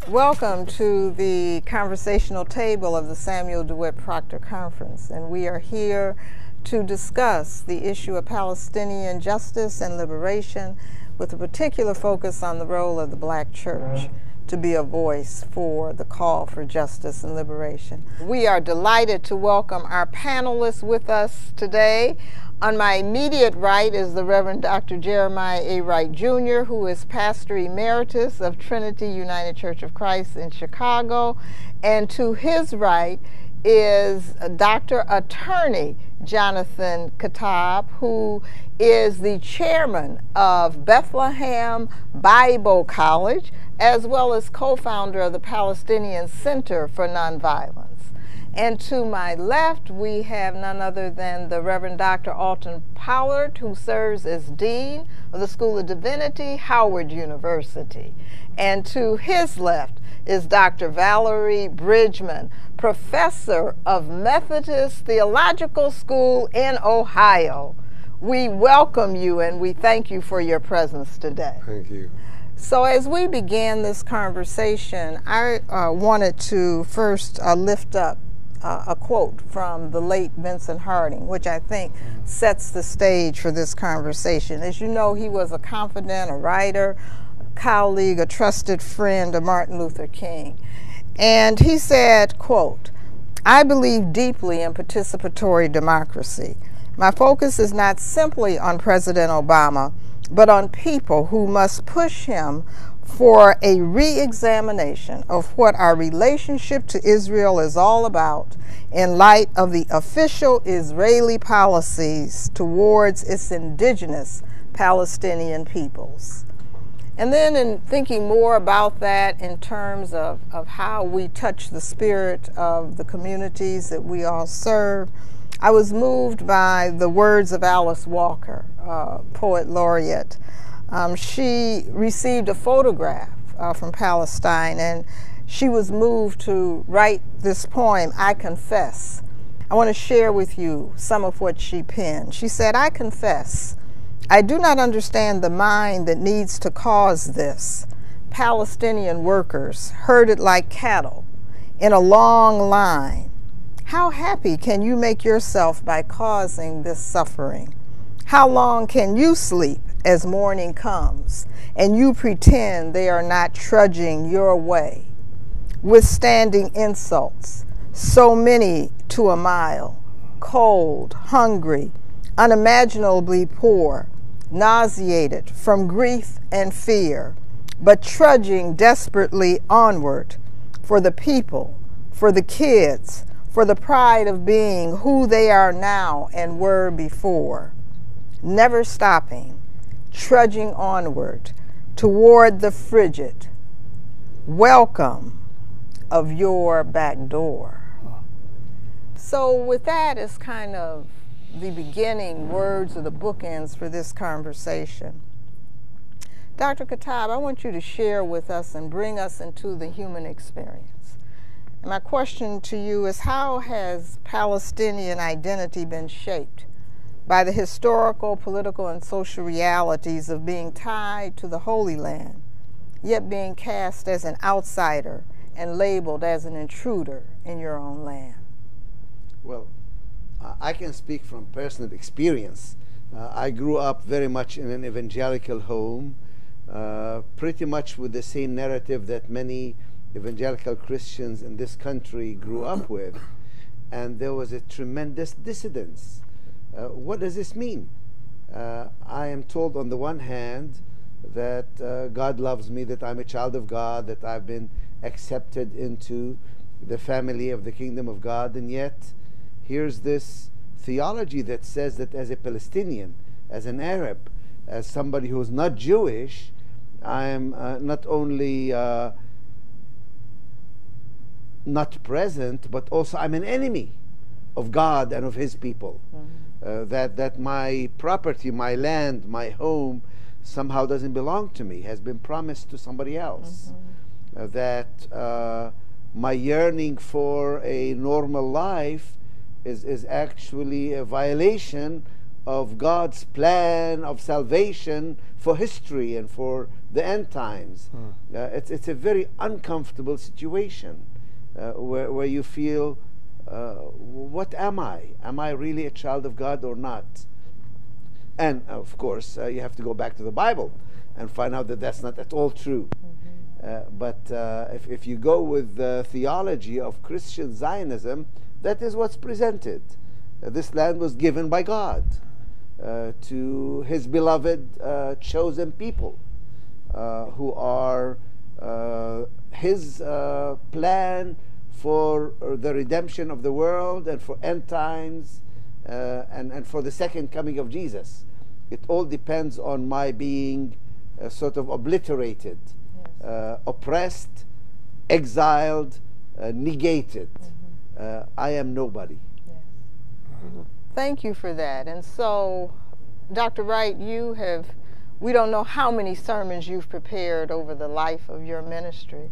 Welcome to the conversational table of the Samuel DeWitt Proctor Conference, and we are here to discuss the issue of Palestinian justice and liberation with a particular focus on the role of the Black church to be a voice for the call for justice and liberation. We are delighted to welcome our panelists with us today. On my immediate right is the Reverend Dr. Jeremiah A. Wright Jr., who is Pastor Emeritus of Trinity United Church of Christ in Chicago. And to his right is Dr. Attorney Jonathan Kuttab, who is the chairman of Bethlehem Bible College, as well as co-founder of the Palestinian Center for Nonviolence. And to my left, we have none other than the Reverend Dr. Alton Pollard, who serves as Dean of the School of Divinity, Howard University. And to his left is Dr. Valerie Bridgeman, Professor of Methodist Theological School in Ohio. We welcome you and we thank you for your presence today. Thank you. So as we began this conversation, I wanted to first lift up a quote from the late Vincent Harding, which I think sets the stage for this conversation. As you know, he was a confidant, a writer, a colleague, a trusted friend of Martin Luther King. And he said, quote, "I believe deeply in participatory democracy. My focus is not simply on President Obama, but on people who must push him for a re-examination of what our relationship to Israel is all about in light of the official Israeli policies towards its indigenous Palestinian peoples." And then in thinking more about that in terms of how we touch the spirit of the communities that we all serve, I was moved by the words of Alice Walker, poet laureate. She received a photograph from Palestine, and she was moved to write this poem, "I Confess." I want to share with you some of what she penned. She said, "I confess, I do not understand the mind that needs to cause this. Palestinian workers herded like cattle in a long line. How happy can you make yourself by causing this suffering? How long can you sleep as morning comes and you pretend they are not trudging your way, withstanding insults, so many to a mile, cold, hungry, unimaginably poor, nauseated from grief and fear, but trudging desperately onward for the people, for the kids, for the pride of being who they are now and were before, never stopping, trudging onward toward the frigid welcome of your back door." So with that as kind of the beginning words of the bookends for this conversation, Dr. Kuttab, I want you to share with us and bring us into the human experience. And my question to you is, how has Palestinian identity been shaped by the historical, political, and social realities of being tied to the Holy Land, yet being cast as an outsider and labeled as an intruder in your own land? Well, I can speak from personal experience. I grew up very much in an evangelical home, pretty much with the same narrative that many evangelical Christians in this country grew up with. And there was a tremendous dissidence. What does this mean? I am told on the one hand that God loves me, that I'm a child of God, that I've been accepted into the family of the kingdom of God, and yet here's this theology that says that as a Palestinian, as an Arab, as somebody who's not Jewish, I am not only not present, but also I'm an enemy of God and of His people. That my property, my land, my home somehow doesn't belong to me, has been promised to somebody else. That my yearning for a normal life is actually a violation of God's plan of salvation for history and for the end times. It's a very uncomfortable situation where you feel, what am I? Am I really a child of God or not? And of course, you have to go back to the Bible and find out that that's not at all true. But if you go with the theology of Christian Zionism, that is what's presented. This land was given by God to His beloved chosen people who are His plan for the redemption of the world and for end times and for the second coming of Jesus. It all depends on my being sort of obliterated, oppressed, exiled, negated. I am nobody. Thank you for that. And so, Dr. Wright, we don't know how many sermons you've prepared over the life of your ministry,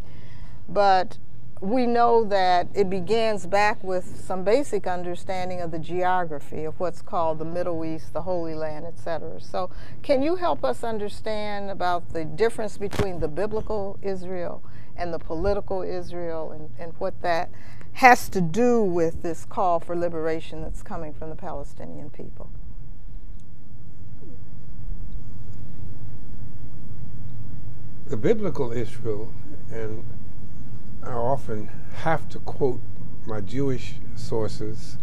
but we know that it begins back with some basic understanding of the geography of what's called the Middle East, the Holy Land, etc. So can you help us understand about the difference between the biblical Israel and the political Israel and what that has to do with this call for liberation that's coming from the Palestinian people? The biblical Israel, and I often have to quote my Jewish sources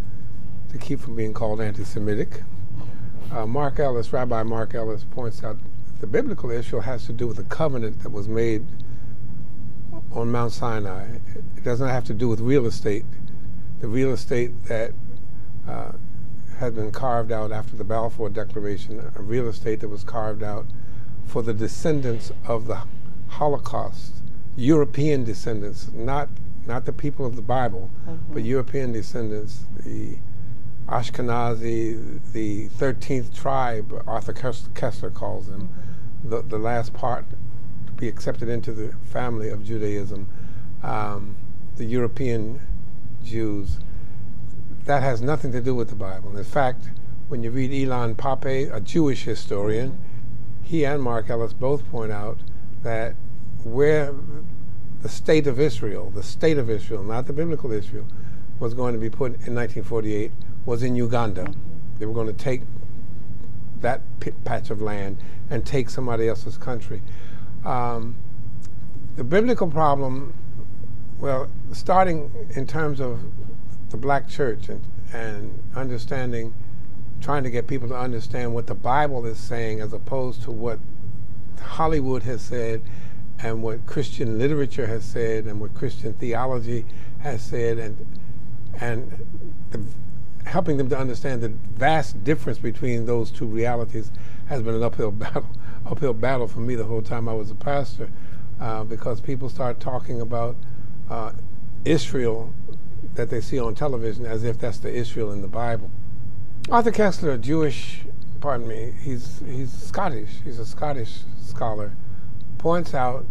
to keep from being called anti-Semitic. Rabbi Mark Ellis points out the biblical Israel has to do with the covenant that was made on Mount Sinai. It doesn't have to do with real estate. The real estate that had been carved out after the Balfour Declaration, a real estate that was carved out for the descendants of the Holocaust, European descendants, not the people of the Bible, but European descendants, the Ashkenazi, the 13th tribe, Arthur Kessler calls them, the last part to be accepted into the family of Judaism, the European Jews. That has nothing to do with the Bible. In fact, when you read Ilan Pappé, a Jewish historian, he and Mark Ellis both point out that where the state of Israel, not the biblical Israel, was going to be put in 1948 was in Uganda. They were going to take that patch of land and take somebody else's country. The biblical problem, well, starting in terms of the black church and understanding, trying to get people to understand what the Bible is saying as opposed to what Hollywood has said and what Christian literature has said and what Christian theology has said, and helping them to understand the vast difference between those two realities has been an uphill battle for me the whole time I was a pastor, because people start talking about Israel that they see on television as if that's the Israel in the Bible. Arthur Kessler, he's Scottish, he's a Scottish scholar, points out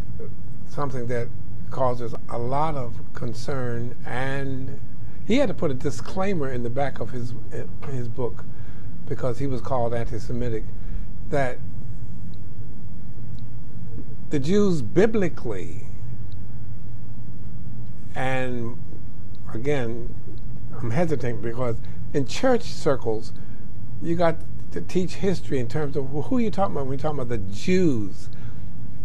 something that causes a lot of concern, and he had to put a disclaimer in the back of his book because he was called anti-Semitic, that the Jews biblically, and again, I'm hesitating because in church circles, you got to teach history in terms of who you're talking about when you're talking about the Jews.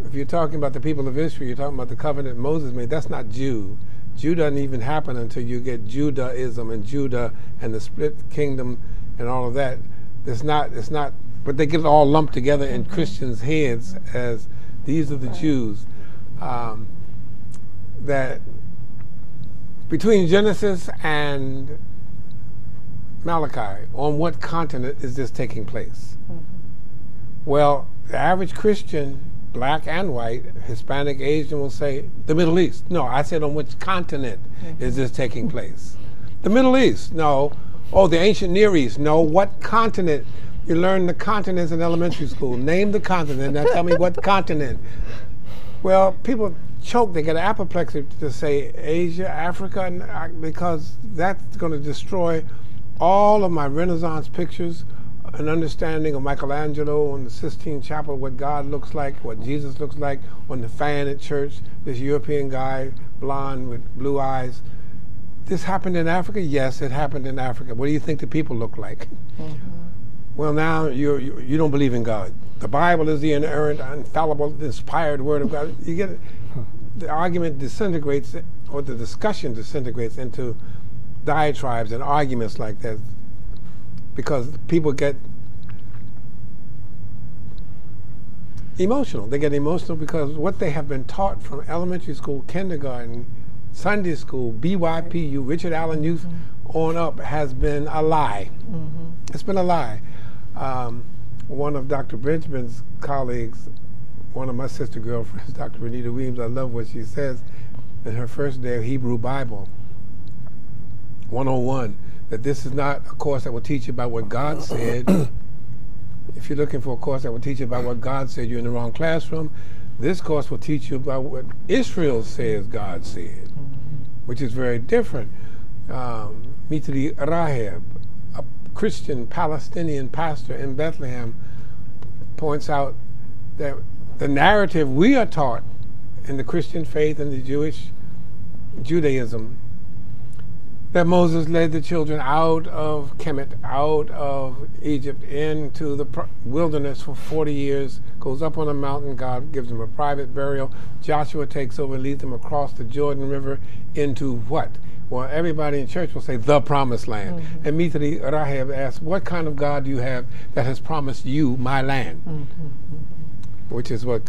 If you're talking about the people of Israel, you're talking about the covenant Moses made. That's not Jew. Jew doesn't even happen until you get Judaism and Judah and the split kingdom and all of that. It's not, but they get it all lumped together in Christians' heads as these are the Jews. That between Genesis and Malachi, on what continent is this taking place? Well, the average Christian, black and white, Hispanic, Asian, will say the Middle East. No, I said on which continent is this taking place? The Middle East. No. Oh, the ancient Near East. No. What continent? You learn the continents in elementary school. Name the continent. Now tell me what continent. Well, people choke. They get apoplexy to say Asia, Africa, because that's going to destroy all of my Renaissance pictures an understanding of Michelangelo on the Sistine Chapel, what God looks like, what Jesus looks like on the fan at church, this European guy, blonde with blue eyes. This happened in Africa? Yes, it happened in Africa. What do you think the people look like? Well, now you don't believe in God. The Bible is the inerrant, infallible, inspired word of God. You get it? The argument disintegrates, or the discussion disintegrates into diatribes and arguments like that, because people get emotional. They get emotional because what they have been taught from elementary school, kindergarten, Sunday school, BYPU, Richard Allen Youth on up has been a lie. It's been a lie. One of Dr. Bridgeman's colleagues, one of my sister girlfriends, Dr. Renita Weems, I love what she says in her first day of Hebrew Bible 101, that this is not a course that will teach you about what God said. If you're looking for a course that will teach you about what God said, you're in the wrong classroom. This course will teach you about what Israel says God said, which is very different. Mitri Raheb, a Christian Palestinian pastor in Bethlehem, points out that the narrative we are taught in the Christian faith and the Jewish Judaism, that Moses led the children out of Kemet, out of Egypt, into the wilderness for 40 years, goes up on a mountain, God gives them a private burial, Joshua takes over and leads them across the Jordan River into what? Well, everybody in church will say, the promised land. And Mithri Rahab asks, what kind of God do you have that has promised you my land? Which is what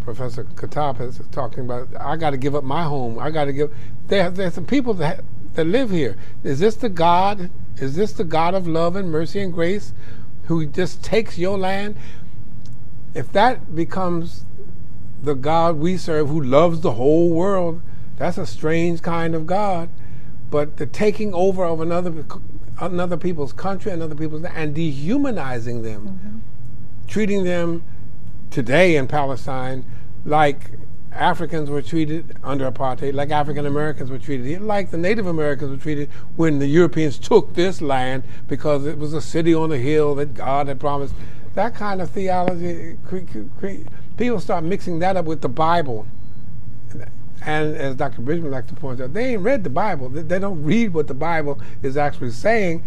Professor Kuttab is talking about. I got to give up my home. I got to give. There's some people that live here. Is this the God? Is this the God of love and mercy and grace, who just takes your land? If that becomes the God we serve, who loves the whole world, that's a strange kind of God. But the taking over of another people's country, another people's land, and dehumanizing them, treating them today in Palestine like Africans were treated under apartheid, like African Americans were treated, like the Native Americans were treated when the Europeans took this land because it was a city on a hill that God had promised. That kind of theology, people start mixing that up with the Bible. And as Dr. Bridgeman likes to point out, they ain't read the Bible. They don't read what the Bible is actually saying.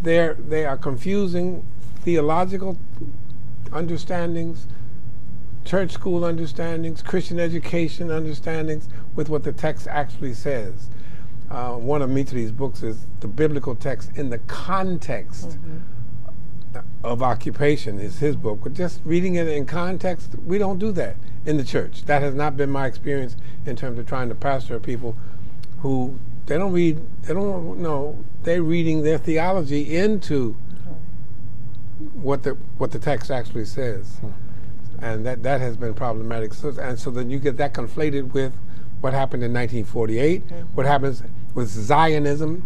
They are confusing theological understandings, church school understandings, Christian education understandings with what the text actually says. One of Mitri's books is the biblical text in the context of occupation is his book. But just reading it in context, we don't do that in the church. That has not been my experience in terms of trying to pastor people who they don't read, they're reading their theology into what the text actually says. And that has been problematic. So then you get that conflated with what happened in 1948, what happens with Zionism.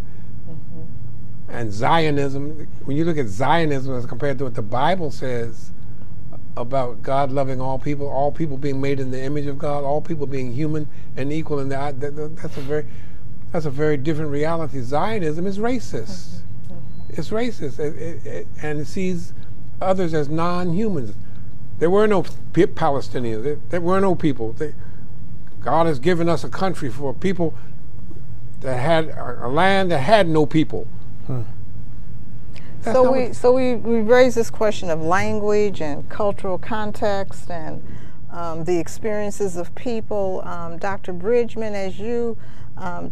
And Zionism, when you look at Zionism as compared to what the Bible says about God loving all people being made in the image of God, all people being human and equal in that, that's a very different reality. Zionism is racist. It's racist, and it sees others as non-humans. There were no Palestinians. There were no people. God has given us a country for people that had a land that had no people. So we raise this question of language and cultural context and the experiences of people. Dr. Bridgeman, as you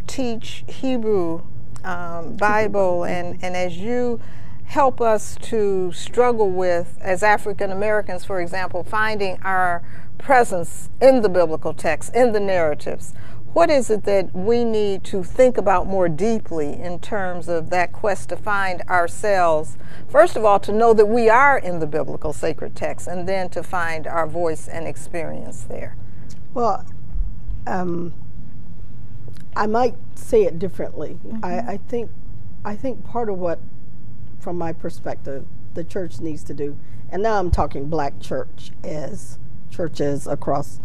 teach Hebrew Bible and as you help us to struggle with, as African Americans, for example, finding our presence in the biblical text, in the narratives, what is it that we need to think about more deeply in terms of that quest to find ourselves? First of all, to know that we are in the biblical sacred text, and then to find our voice and experience there. Well, I might say it differently. I think part of what, from my perspective, the church needs to do, and now I'm talking black church as churches across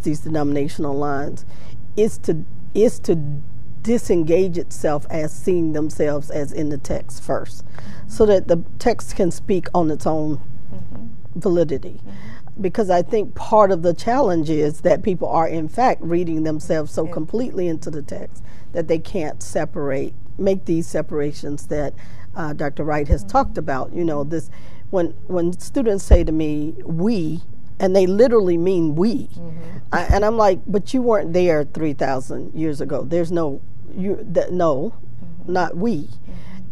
these denominational lines, is to disengage itself as seeing themselves as in the text first, so that the text can speak on its own validity. Because I think part of the challenge is that people are in fact reading themselves so completely into the text that they can't make these separations that Dr. Wright has talked about. You know, this when students say to me, "we," and they literally mean we, and I'm like, but you weren't there 3,000 years ago. There's no not we,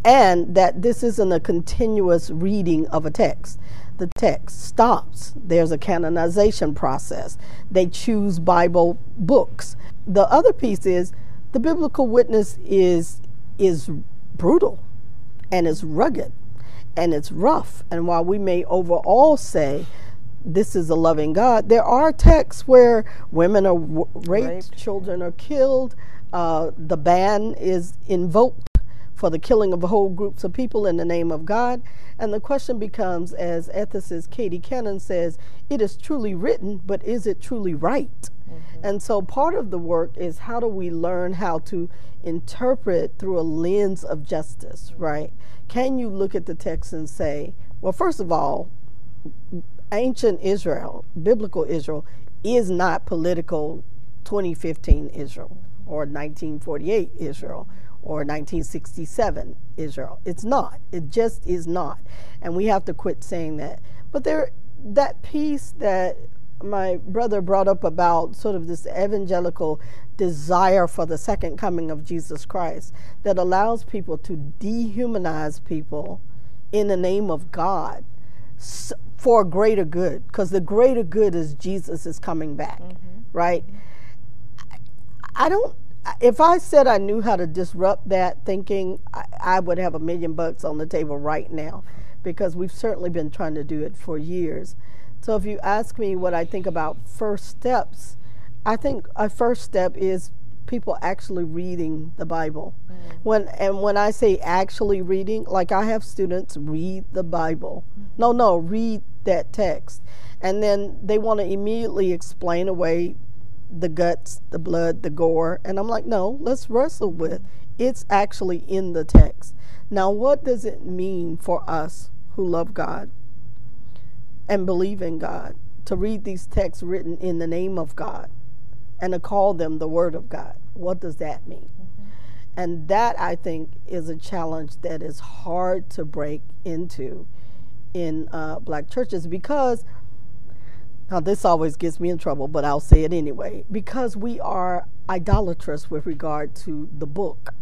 and that this isn't a continuous reading of a text. The text stops. There's a canonization process. They choose Bible books. The other piece is the biblical witness is brutal, and it's rugged, and it's rough. And while we may overall say this is a loving God, there are texts where women are raped, children are killed, the ban is invoked for the killing of whole groups of people in the name of God. And the question becomes, as ethicist Katie Cannon says, it is truly written, but is it truly right? And so part of the work is, how do we learn how to interpret through a lens of justice, right? Can you look at the text and say, well, first of all, ancient Israel, biblical Israel, is not political 2015 Israel or 1948 Israel or 1967 Israel. It's not. It just is not. And we have to quit saying that. But that piece that my brother brought up about sort of this evangelical desire for the second coming of Jesus Christ that allows people to dehumanize people in the name of God for a greater good, because the greater good is Jesus is coming back, right? If I said I knew how to disrupt that thinking, I would have $1 million on the table right now, because we've certainly been trying to do it for years. So if you ask me what I think about first steps, I think a first step is people actually reading the Bible. When I say actually reading, like I have students read the Bible. No, read that text. And then they want to immediately explain away the guts, the blood, the gore. And I'm like, no, let's wrestle with it's actually in the text. Now, what does it mean for us who love God and believe in God to read these texts written in the name of God and to call them the Word of God? What does that mean? And that, I think, is a challenge that is hard to break into in black churches, because, now this always gets me in trouble, but I'll say it anyway, because we are idolatrous with regard to the book.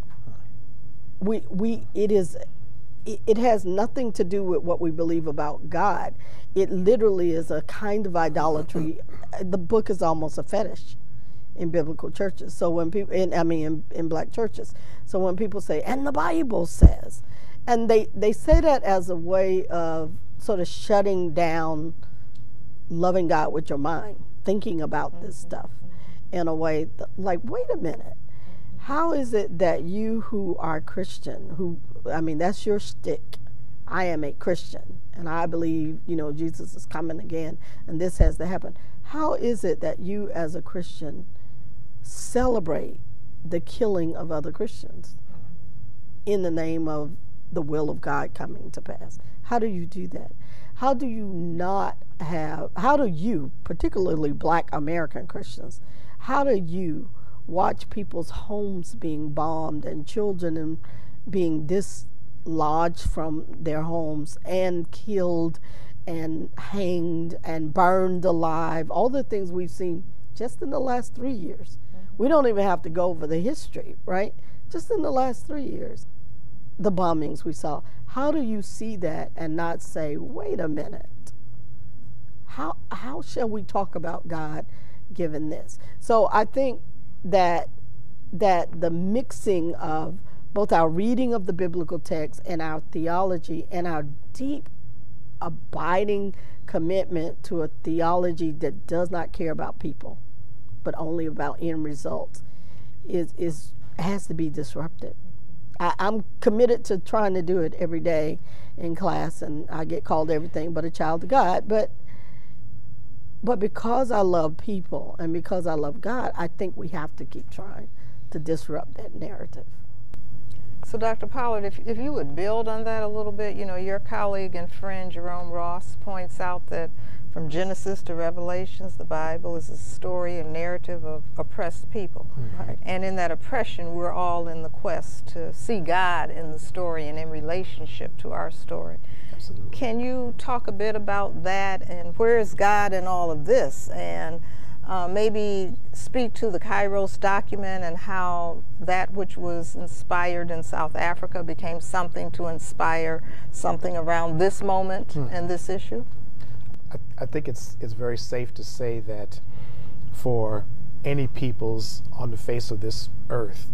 It has nothing to do with what we believe about God. It literally is a kind of idolatry. The book is almost a fetish in biblical churches. So when people, in black churches. So when people say, and the Bible says, and they say that as a way of sort of shutting down loving God with your mind, thinking about this stuff in a way like, wait a minute. How is it that you who are Christian, that's your stick. I am a Christian, and I believe, Jesus is coming again, and this has to happen. How is it that you as a Christian celebrate the killing of other Christians in the name of the will of God coming to pass? How do you do that? How do you, particularly black American Christians, how do you watch people's homes being bombed and children being dislodged from their homes and killed and hanged and burned alive, all the things we've seen just in the last 3 years? We don't even have to go over the history, right? Just in the last 3 years, the bombings we saw. How do you see that and not say, wait a minute, how shall we talk about God given this? So I think that the mixing of both our reading of the biblical text and our theology and our deep abiding commitment to a theology that does not care about people but only about end results has to be disrupted. I'm committed to trying to do it every day in class, and I get called everything but a child of God, but because I love people and because I love God, I think we have to keep trying to disrupt that narrative. So Dr. Pollard, if you would build on that a little bit, you know, your colleague and friend Jerome Ross points out that from Genesis to Revelations, the Bible is a story and narrative of oppressed people. Right. And in that oppression, we're all in the quest to see God in the story and in relationship to our story. Absolutely. Can you talk a bit about that and where is God in all of this? And maybe speak to the Kairos document and how that which was inspired in South Africa became something to inspire something around this moment and this issue? I think it's very safe to say that for any peoples on the face of this earth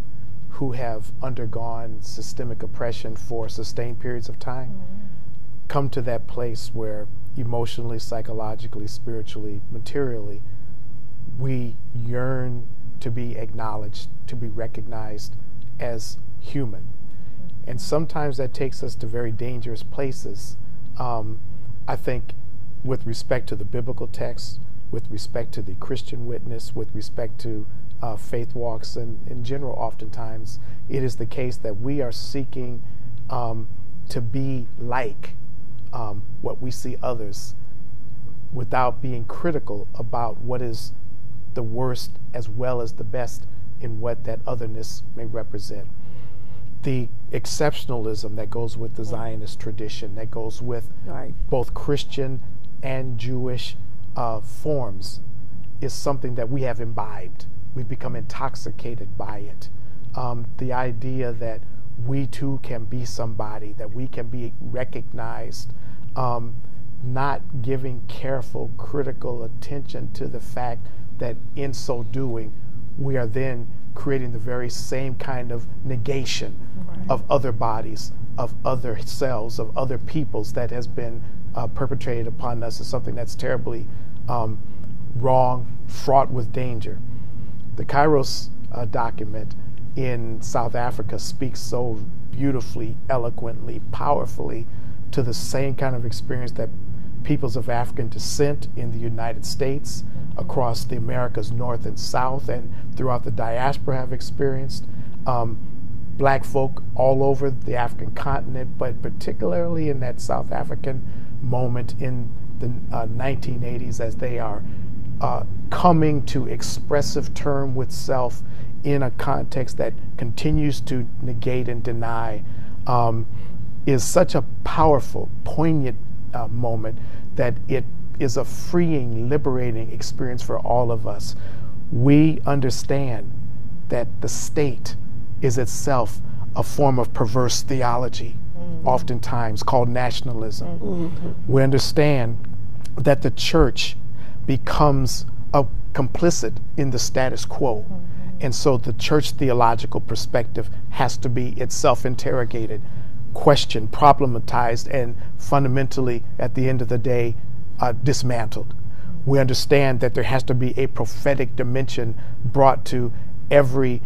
who have undergone systemic oppression for sustained periods of time, come to that place where emotionally, psychologically, spiritually, materially, we yearn to be acknowledged, to be recognized as human. And sometimes that takes us to very dangerous places. I think with respect to the biblical text, with respect to the Christian witness, with respect to faith walks, and in general, oftentimes, it is the case that we are seeking to be like what we see others without being critical about what is the worst as well as the best in what that otherness may represent. The exceptionalism that goes with the Zionist tradition, that goes with both Christian and Jewish forms, is something that we have imbibed. We've become intoxicated by it. The idea that we too can be somebody, that we can be recognized, not giving careful, critical attention to the fact that in so doing, we are then creating the very same kind of negation of other bodies, of other selves, of other peoples that has been perpetrated upon us, is something that's terribly wrong, fraught with danger. The Kairos document in South Africa speaks so beautifully, eloquently, powerfully to the same kind of experience that peoples of African descent in the United States, across the Americas North and South, and throughout the diaspora have experienced. Black folk all over the African continent, but particularly in that South African moment in the 1980s, as they are coming to expressive term with self in a context that continues to negate and deny, is such a powerful, poignant moment that it is a freeing, liberating experience for all of us. We understand that the state is itself a form of perverse theology, oftentimes called nationalism. We understand that the church becomes complicit in the status quo. And so the church theological perspective has to be itself interrogated, questioned, problematized, and fundamentally, at the end of the day, dismantled. We understand that there has to be a prophetic dimension brought to every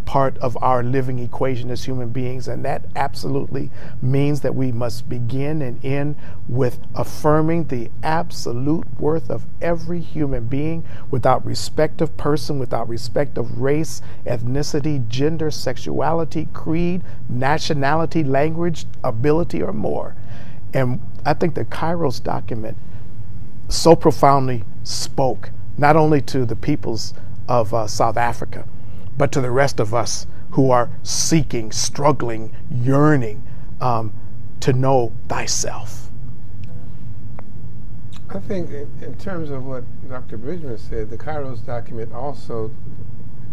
part of our living equation as human beings, and that absolutely means that we must begin and end with affirming the absolute worth of every human being without respect of person, without respect of race, ethnicity, gender, sexuality, creed, nationality, language, ability, or more. And I think the Kairos document so profoundly spoke not only to the peoples of South Africa, but to the rest of us who are seeking, struggling, yearning to know thyself. I think in terms of what Dr. Bridgeman said, the Kairos document also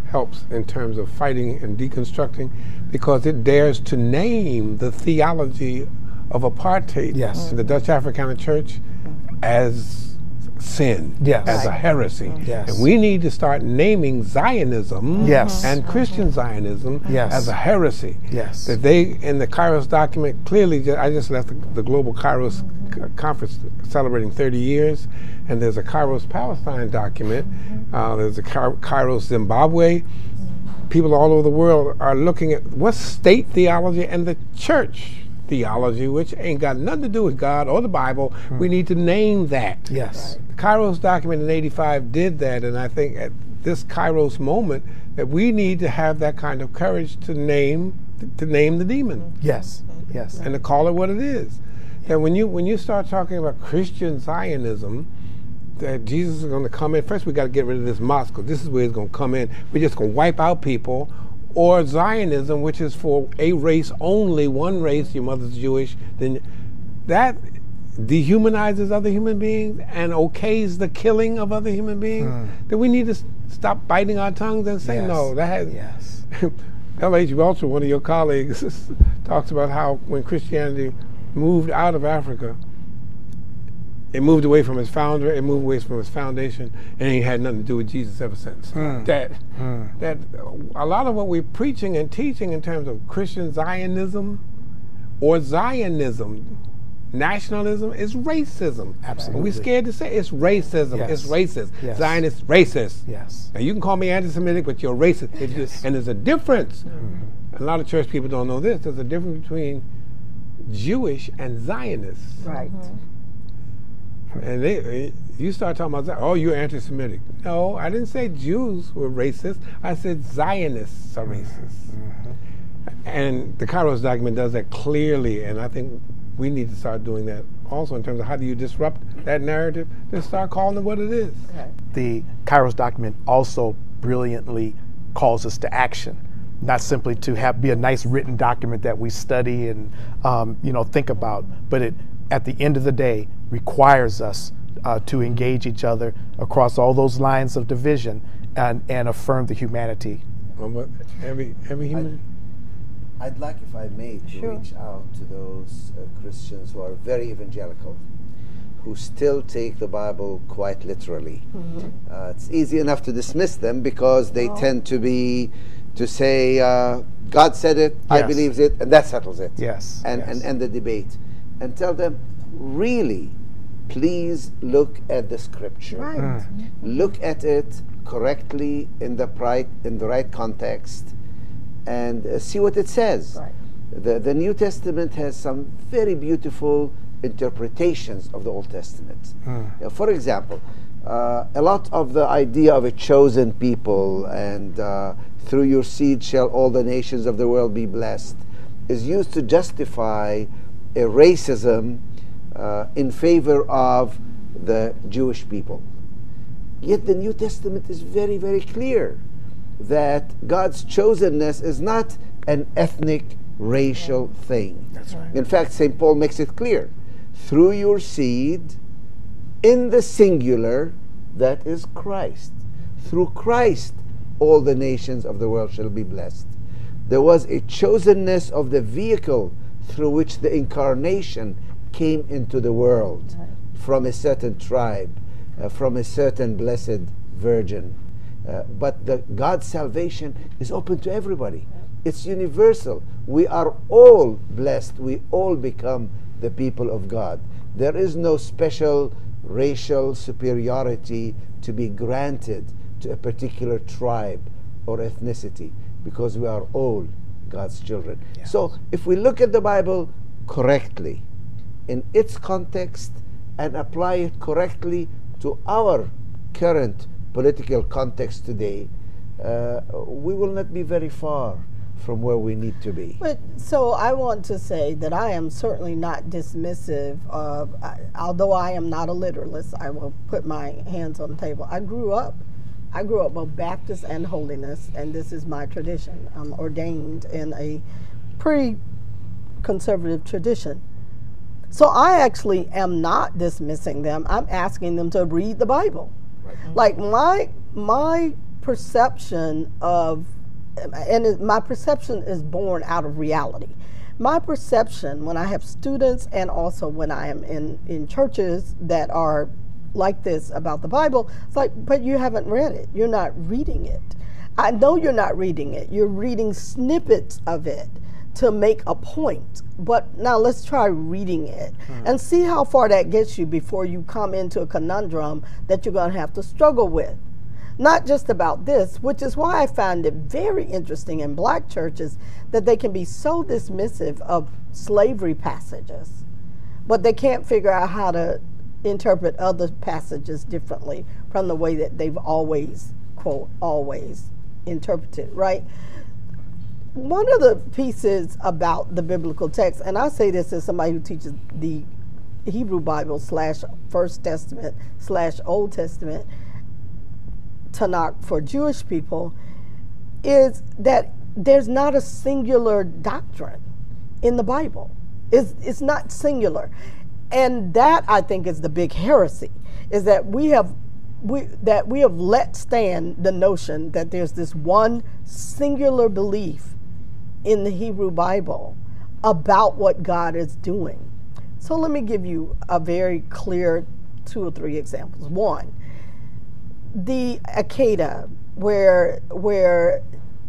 helps in terms of fighting and deconstructing, because it dares to name the theology of apartheid in the Dutch Afrikaner Church as sin, as a heresy. And we need to start naming Zionism and Christian Zionism as a heresy. That they, in the Kairos document, clearly, I just left the Global Kairos Conference celebrating 30 years, and there's a Kairos Palestine document, there's a Kairos Zimbabwe. People all over the world are looking at what's state theology and the church theology, which ain't got nothing to do with God or the Bible. We need to name that. The Kairos document in '85 did that, and I think this Kairos moment that we need to have that kind of courage to name the demon. Yes, yes. And to call it what it is. And when you start talking about Christian Zionism, that Jesus is going to come in, first we got to get rid of this mosque, because this is where he's going to come in. We're just going to wipe out people. Or Zionism, which is for a race only, one race, your mother's Jewish, then that dehumanizes other human beings and okays the killing of other human beings. Then we need to stop biting our tongues and say, no, that has... Yes. L.H. Belcher, one of your colleagues, talks about how when Christianity moved out of Africa, it moved away from its founder, it moved away from its foundation, and it had nothing to do with Jesus ever since. That a lot of what we're preaching and teaching in terms of Christian Zionism or Zionism, nationalism, is racism. Absolutely. And we're scared to say it's racism. Yes. It's racist. Yes. Zionist, racist. Yes. Now you can call me anti-Semitic, but you're racist. And there's a difference. A lot of church people don't know this. There's a difference between Jewish and Zionists. Right. And you start talking about, oh, you're anti-Semitic. No, I didn't say Jews were racist. I said Zionists are racist. And the Kairos document does that clearly, and I think we need to start doing that also in terms of how do you disrupt that narrative. Just start calling it what it is. Okay. The Kairos document also brilliantly calls us to action, not simply to be a nice written document that we study and think about, but it, at the end of the day, requires us to engage each other across all those lines of division and affirm the humanity. But every human. I'd like, if I may, to reach out to those Christians who are very evangelical, who still take the Bible quite literally. It's easy enough to dismiss them because they tend to say, God said it, I believe it, and that settles it. And end the debate. And tell them, really, please look at the scripture. Right. Look at it correctly in the right context, and see what it says. Right. The New Testament has some very beautiful interpretations of the Old Testament. For example, a lot of the idea of a chosen people and through your seed shall all the nations of the world be blessed is used to justify a racism in favor of the Jewish people. Yet the New Testament is very, very clear that God's chosenness is not an ethnic, racial thing. That's right. In fact, St. Paul makes it clear. Through your seed, in the singular, that is Christ. Through Christ, all the nations of the world shall be blessed. There was a chosenness of the vehicle through which the incarnation came into the world from a certain tribe, from a certain blessed virgin. But God's salvation is open to everybody. It's universal. We are all blessed. We all become the people of God. There is no special racial superiority to be granted to a particular tribe or ethnicity, because we are all God's children. So if we look at the Bible correctly, in its context, and apply it correctly to our current political context today, we will not be very far from where we need to be. But so I want to say that I am certainly not dismissive of, although I am not a literalist, I will put my hands on the table. I grew up both Baptist and holiness, and this is my tradition. I'm ordained in a pretty conservative tradition. So I actually am not dismissing them. I'm asking them to read the Bible. Like my perception of, and my perception is born out of reality. My perception when I have students and also when I am in churches that are like this about the Bible, it's like, but you haven't read it. You're not reading it. I know you're not reading it. You're reading snippets of it to make a point. But now let's try reading it and see how far that gets you before you come into a conundrum that you're going to have to struggle with. Not just about this, which is why I find it very interesting in black churches that they can be so dismissive of slavery passages, but they can't figure out how to interpret other passages differently from the way that they've always quote, always interpreted, right? One of the pieces about the biblical text, and I say this as somebody who teaches the Hebrew Bible / First Testament / Old Testament, Tanakh for Jewish people, is that there's not a singular doctrine in the Bible. It's not singular. And that, I think, is the big heresy, is that we have let stand the notion that there's this one singular belief in the Hebrew Bible about what God is doing. So let me give you a very clear 2 or 3 examples. One, the Akedah, where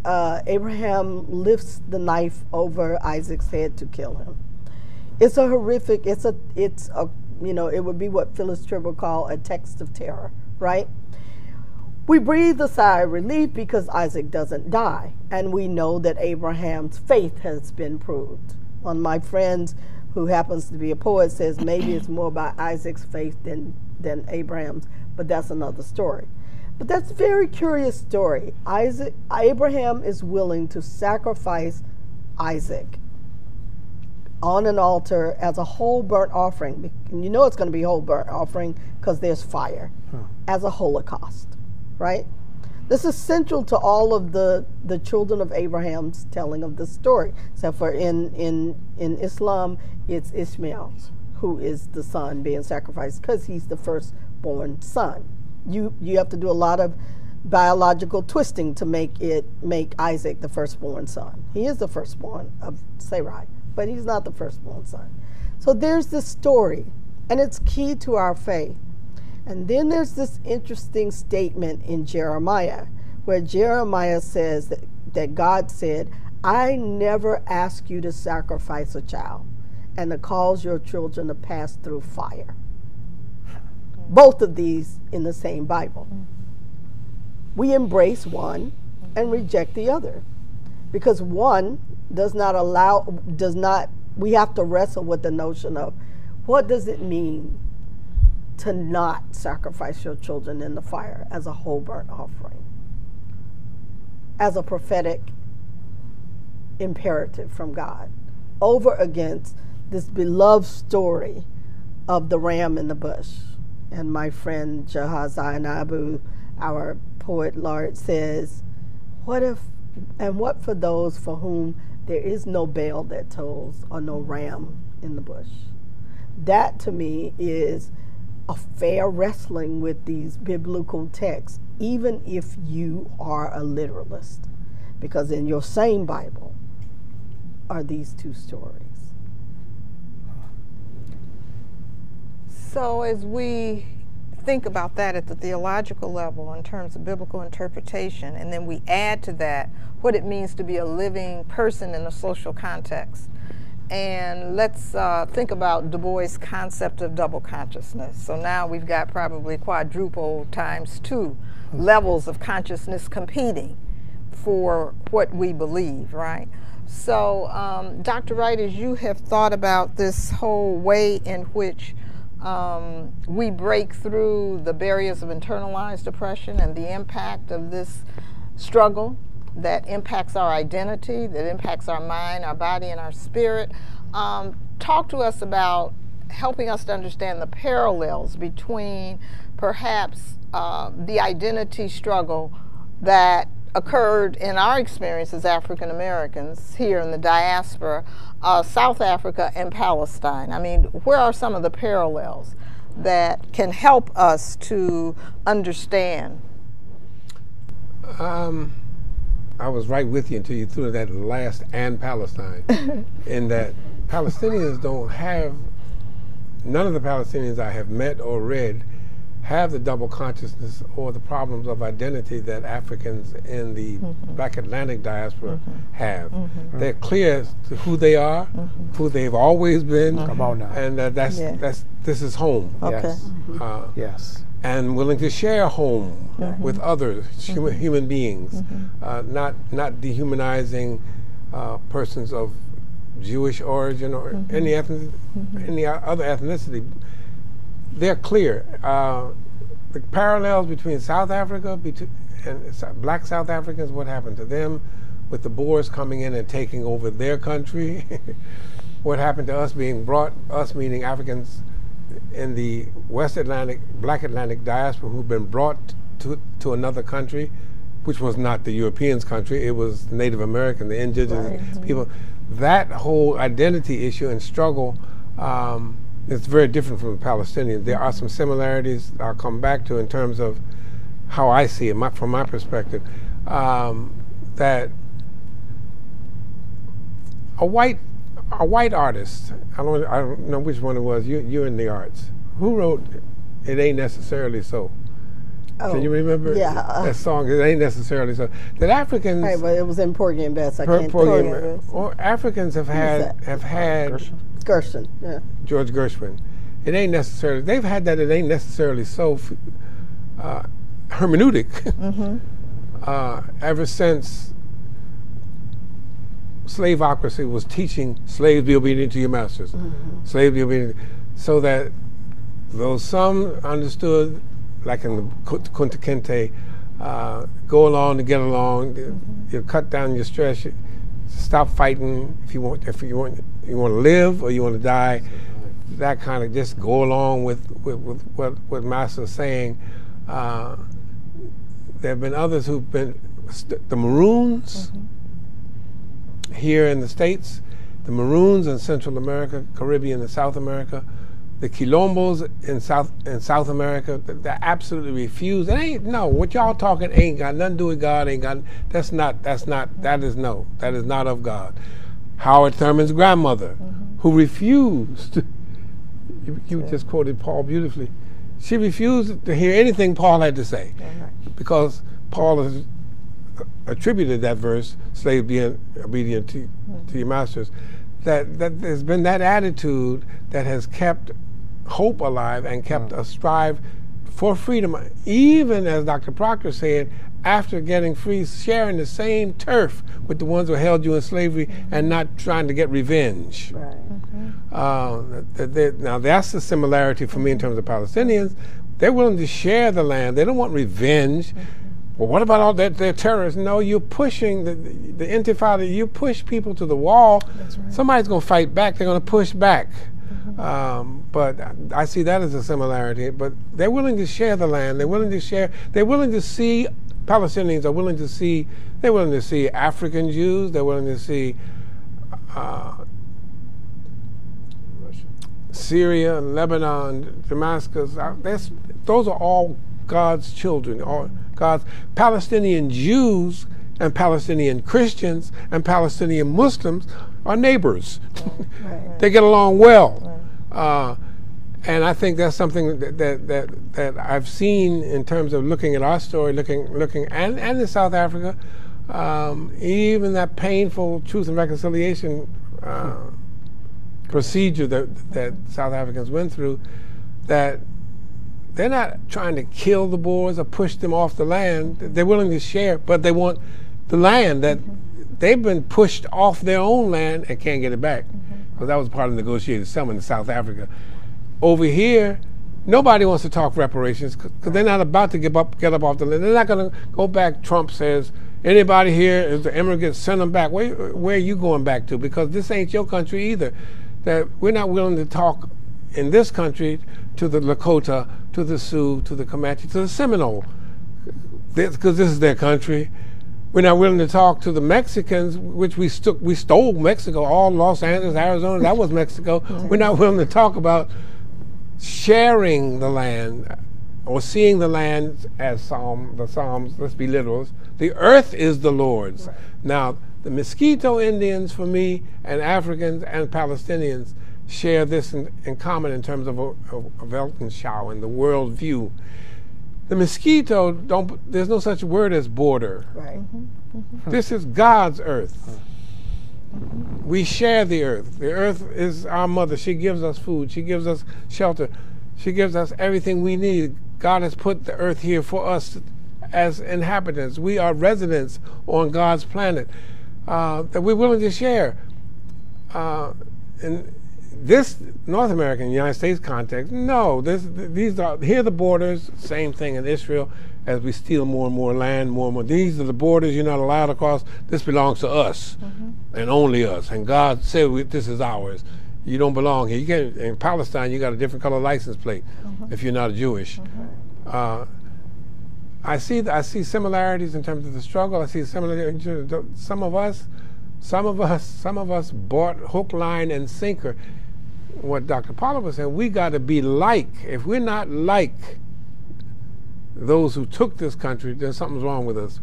Abraham lifts the knife over Isaac's head to kill him. It's a horrific, it's a it would be what Phyllis Tripp would call a text of terror, right? We breathe a sigh of relief because Isaac doesn't die, and we know that Abraham's faith has been proved. One of my friends who happens to be a poet says maybe it's more about Isaac's faith than Abraham's, but that's another story. But that's a very curious story. Abraham is willing to sacrifice Isaac on an altar as a whole burnt offering. And you know it's going to be a whole burnt offering because there's fire, as a holocaust, right? This is central to all of the children of Abraham's telling of the story. Except for in Islam, it's Ishmael who is the son being sacrificed because he's the firstborn son. You have to do a lot of biological twisting to make Isaac the firstborn son. He is the firstborn of Sarai, but he's not the firstborn son. So there's this story, and it's key to our faith. And then there's this interesting statement in Jeremiah, where Jeremiah says that God said, I never ask you to sacrifice a child and to cause your children to pass through fire. Both of these in the same Bible. We embrace one and reject the other, because one we have to wrestle with the notion of what does it mean to not sacrifice your children in the fire as a whole burnt offering, as a prophetic imperative from God, over against this beloved story of the ram in the bush. And my friend Jahaziah Abu, our poet laureate, says, what for those for whom there is no bell that tolls or no ram in the bush? That to me is a fair wrestling with these biblical texts, even if you are a literalist, because in your same Bible are these two stories. So as we think about that at the theological level in terms of biblical interpretation, and then we add to that what it means to be a living person in a social context. And let's think about Du Bois' concept of double consciousness. So now we've got probably quadruple times 2 levels of consciousness competing for what we believe, right? So Dr. Wright, as you have thought about this whole way in which we break through the barriers of internalized oppression and the impact of this struggle that impacts our identity, that impacts our mind, our body, and our spirit. Talk to us about helping us to understand the parallels between perhaps the identity struggle that occurred in our experience as African Americans here in the diaspora, South Africa and Palestine. I mean, where are some of the parallels that can help us to understand? I was right with you until you threw that last "and Palestine," in that Palestinians don't have, none of the Palestinians I have met or read have the double consciousness or the problems of identity that Africans in the Black Atlantic diaspora have. They're clear as to who they are, who they've always been, Come on now. and this is home. Okay. Yes. Yes. And willing to share home with others, human beings, not dehumanizing persons of Jewish origin or any other ethnicity. They're clear. The parallels between South Africa black South Africans, what happened to them with the Boers coming in and taking over their country? What happened to us being brought, us meaning Africans in the West Atlantic, Black Atlantic diaspora, who've been brought to another country, which was not the Europeans' country, it was the Native American, the indigenous people. That whole identity issue and struggle is very different from the Palestinians. There are some similarities I'll come back to in terms of how I see it, from my perspective, that a white artist, I don't know which one it was, you're in the arts, who wrote It Ain't Necessarily So? Oh, can you remember that song? It Ain't Necessarily So. That Africans, right, but it was in Porgy and Bess. I can't Porgy and Bess. Or Africans have had Gershwin, yeah. George Gershwin. It ain't necessarily. They've had that. It ain't necessarily so. Hermeneutic ever since slaveocracy was teaching slaves be obedient to your masters, slaves be obedient, so that though some understood, like in the Kunta Kinte, go along to get along, you cut down your stress, stop fighting if you want to live or you want to die, that kind of just go along with what Master's saying. There have been others who've been, the Maroons here in the States, the Maroons in Central America, Caribbean and South America, the Quilombos in South America, they absolutely refuse. It ain't, no, what y'all talking ain't got nothing to do with God, that is not of God. Howard Thurman's grandmother, who refused, you just quoted Paul beautifully, she refused to hear anything Paul had to say, because Paul has attributed that verse, slave being obedient to your masters, that there's been that attitude that has kept hope alive and kept us strive for freedom, even as Dr. Proctor said, after getting free, sharing the same turf with the ones who held you in slavery and not trying to get revenge. Right. Now that's the similarity for me in terms of Palestinians. They're willing to share the land. They don't want revenge. Well, what about all that? They're terrorists. No, you're pushing the Intifada. You push people to the wall. That's right. Somebody's going to fight back. They're going to push back. But I see that as a similarity. But they're willing to share the land. They're willing to share. They're willing to see. Palestinians are willing to see. They're willing to see African Jews. They're willing to see Syria, Lebanon, Damascus. Those are all God's children. All God's Palestinian Jews and Palestinian Christians and Palestinian Muslims are neighbors. Right. They get along well. Right. And I think that's something that I've seen in terms of looking at our story, looking and in South Africa, even that painful Truth and Reconciliation procedure that South Africans went through, that they're not trying to kill the Boers or push them off the land. They're willing to share, but they want the land that they've been pushed off their own land and can't get it back. Because that was part of the negotiated settlement in South Africa. Over here, nobody wants to talk reparations because they're not about to get up off the land. They're not going to go back. Trump says, anybody here is the immigrants, send them back. Where are you going back to? Because this ain't your country either. That we're not willing to talk in this country to the Lakota, to the Sioux, to the Comanche, to the Seminole, because this is their country. We're not willing to talk to the Mexicans, which we stole Mexico, all Los Angeles, Arizona, that was Mexico. We're not willing to talk about sharing the land or seeing the land as the Psalms, let's be literal, the earth is the Lord's. Right. Now, the Mosquito Indians, for me, and Africans and Palestinians share this in common in terms of Weltanschauung and the world view. The Mosquito, there's no such word as border. Right. This is God's earth. We share the earth. The earth is our mother. She gives us food. She gives us shelter. She gives us everything we need. God has put the earth here for us as inhabitants. We are residents on God's planet that we're willing to share. In this North American, United States context, no. These are here the borders. Same thing in Israel. as we steal more and more land, more and more. These are the borders you're not allowed across. This belongs to us and only us. And God said this is ours. You don't belong here. You can't, in Palestine, you got a different color license plate if you're not Jewish. I see similarities in terms of the struggle. I see similarities. Some of us bought hook, line, and sinker. What Dr. Pollard was saying, we got to be like. If we're not like those who took this country, then something's wrong with us.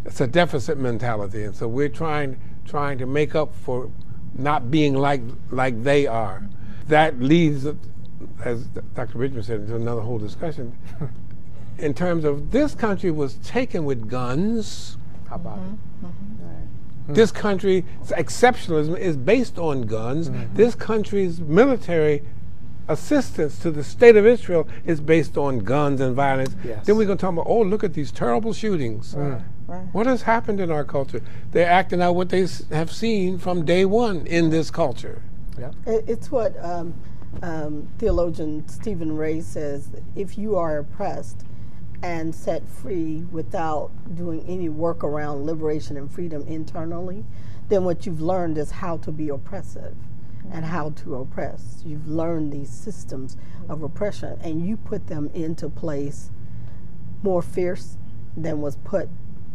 It's a deficit mentality, and so we're trying to make up for not being like they are. That leads, as Dr. Bridgeman said, into another whole discussion. In terms of this country was taken with guns. How about it? This country's exceptionalism is based on guns. This country's military assistance to the state of Israel is based on guns and violence. Yes. Then we're going to talk about, oh, look at these terrible shootings. Right. What has happened in our culture? They're acting out what they have seen from day one in this culture. Yeah. It's what theologian Stephen Ray says: if you are oppressed and set free without doing any work around liberation and freedom internally, then what you've learned is how to be oppressive and how to oppress. You've learned these systems of oppression, and you put them into place more fierce than was put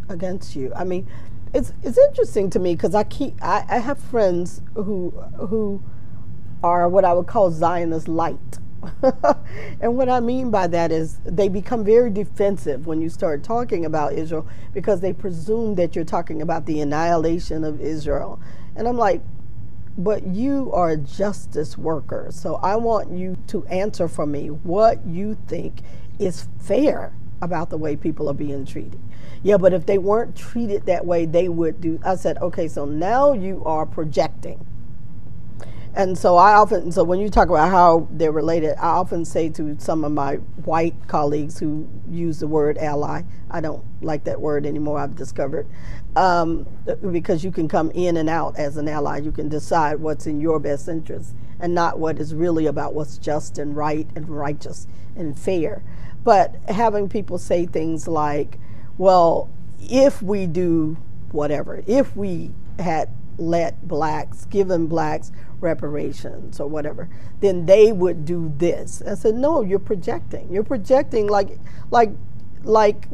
against you. I mean, it's interesting to me because I have friends who are what I would call Zionist light. And what I mean by that is they become very defensive when you start talking about Israel because they presume that you're talking about the annihilation of Israel. And I'm like, but you are a justice worker, so I want you to answer for me what you think is fair about the way people are being treated. Yeah, but if they weren't treated that way, they would do. I said, okay, so now you are projecting. And so so when you talk about how they're related, I often say to some of my white colleagues who use the word ally, I don't like that word anymore, I've discovered, because you can come in and out as an ally. You can decide what's in your best interest and not what is really about what's just and right and righteous and fair. But having people say things like, well, if we do whatever, if we had given blacks reparations or whatever, then they would do this. I said, no, you're projecting. You're projecting like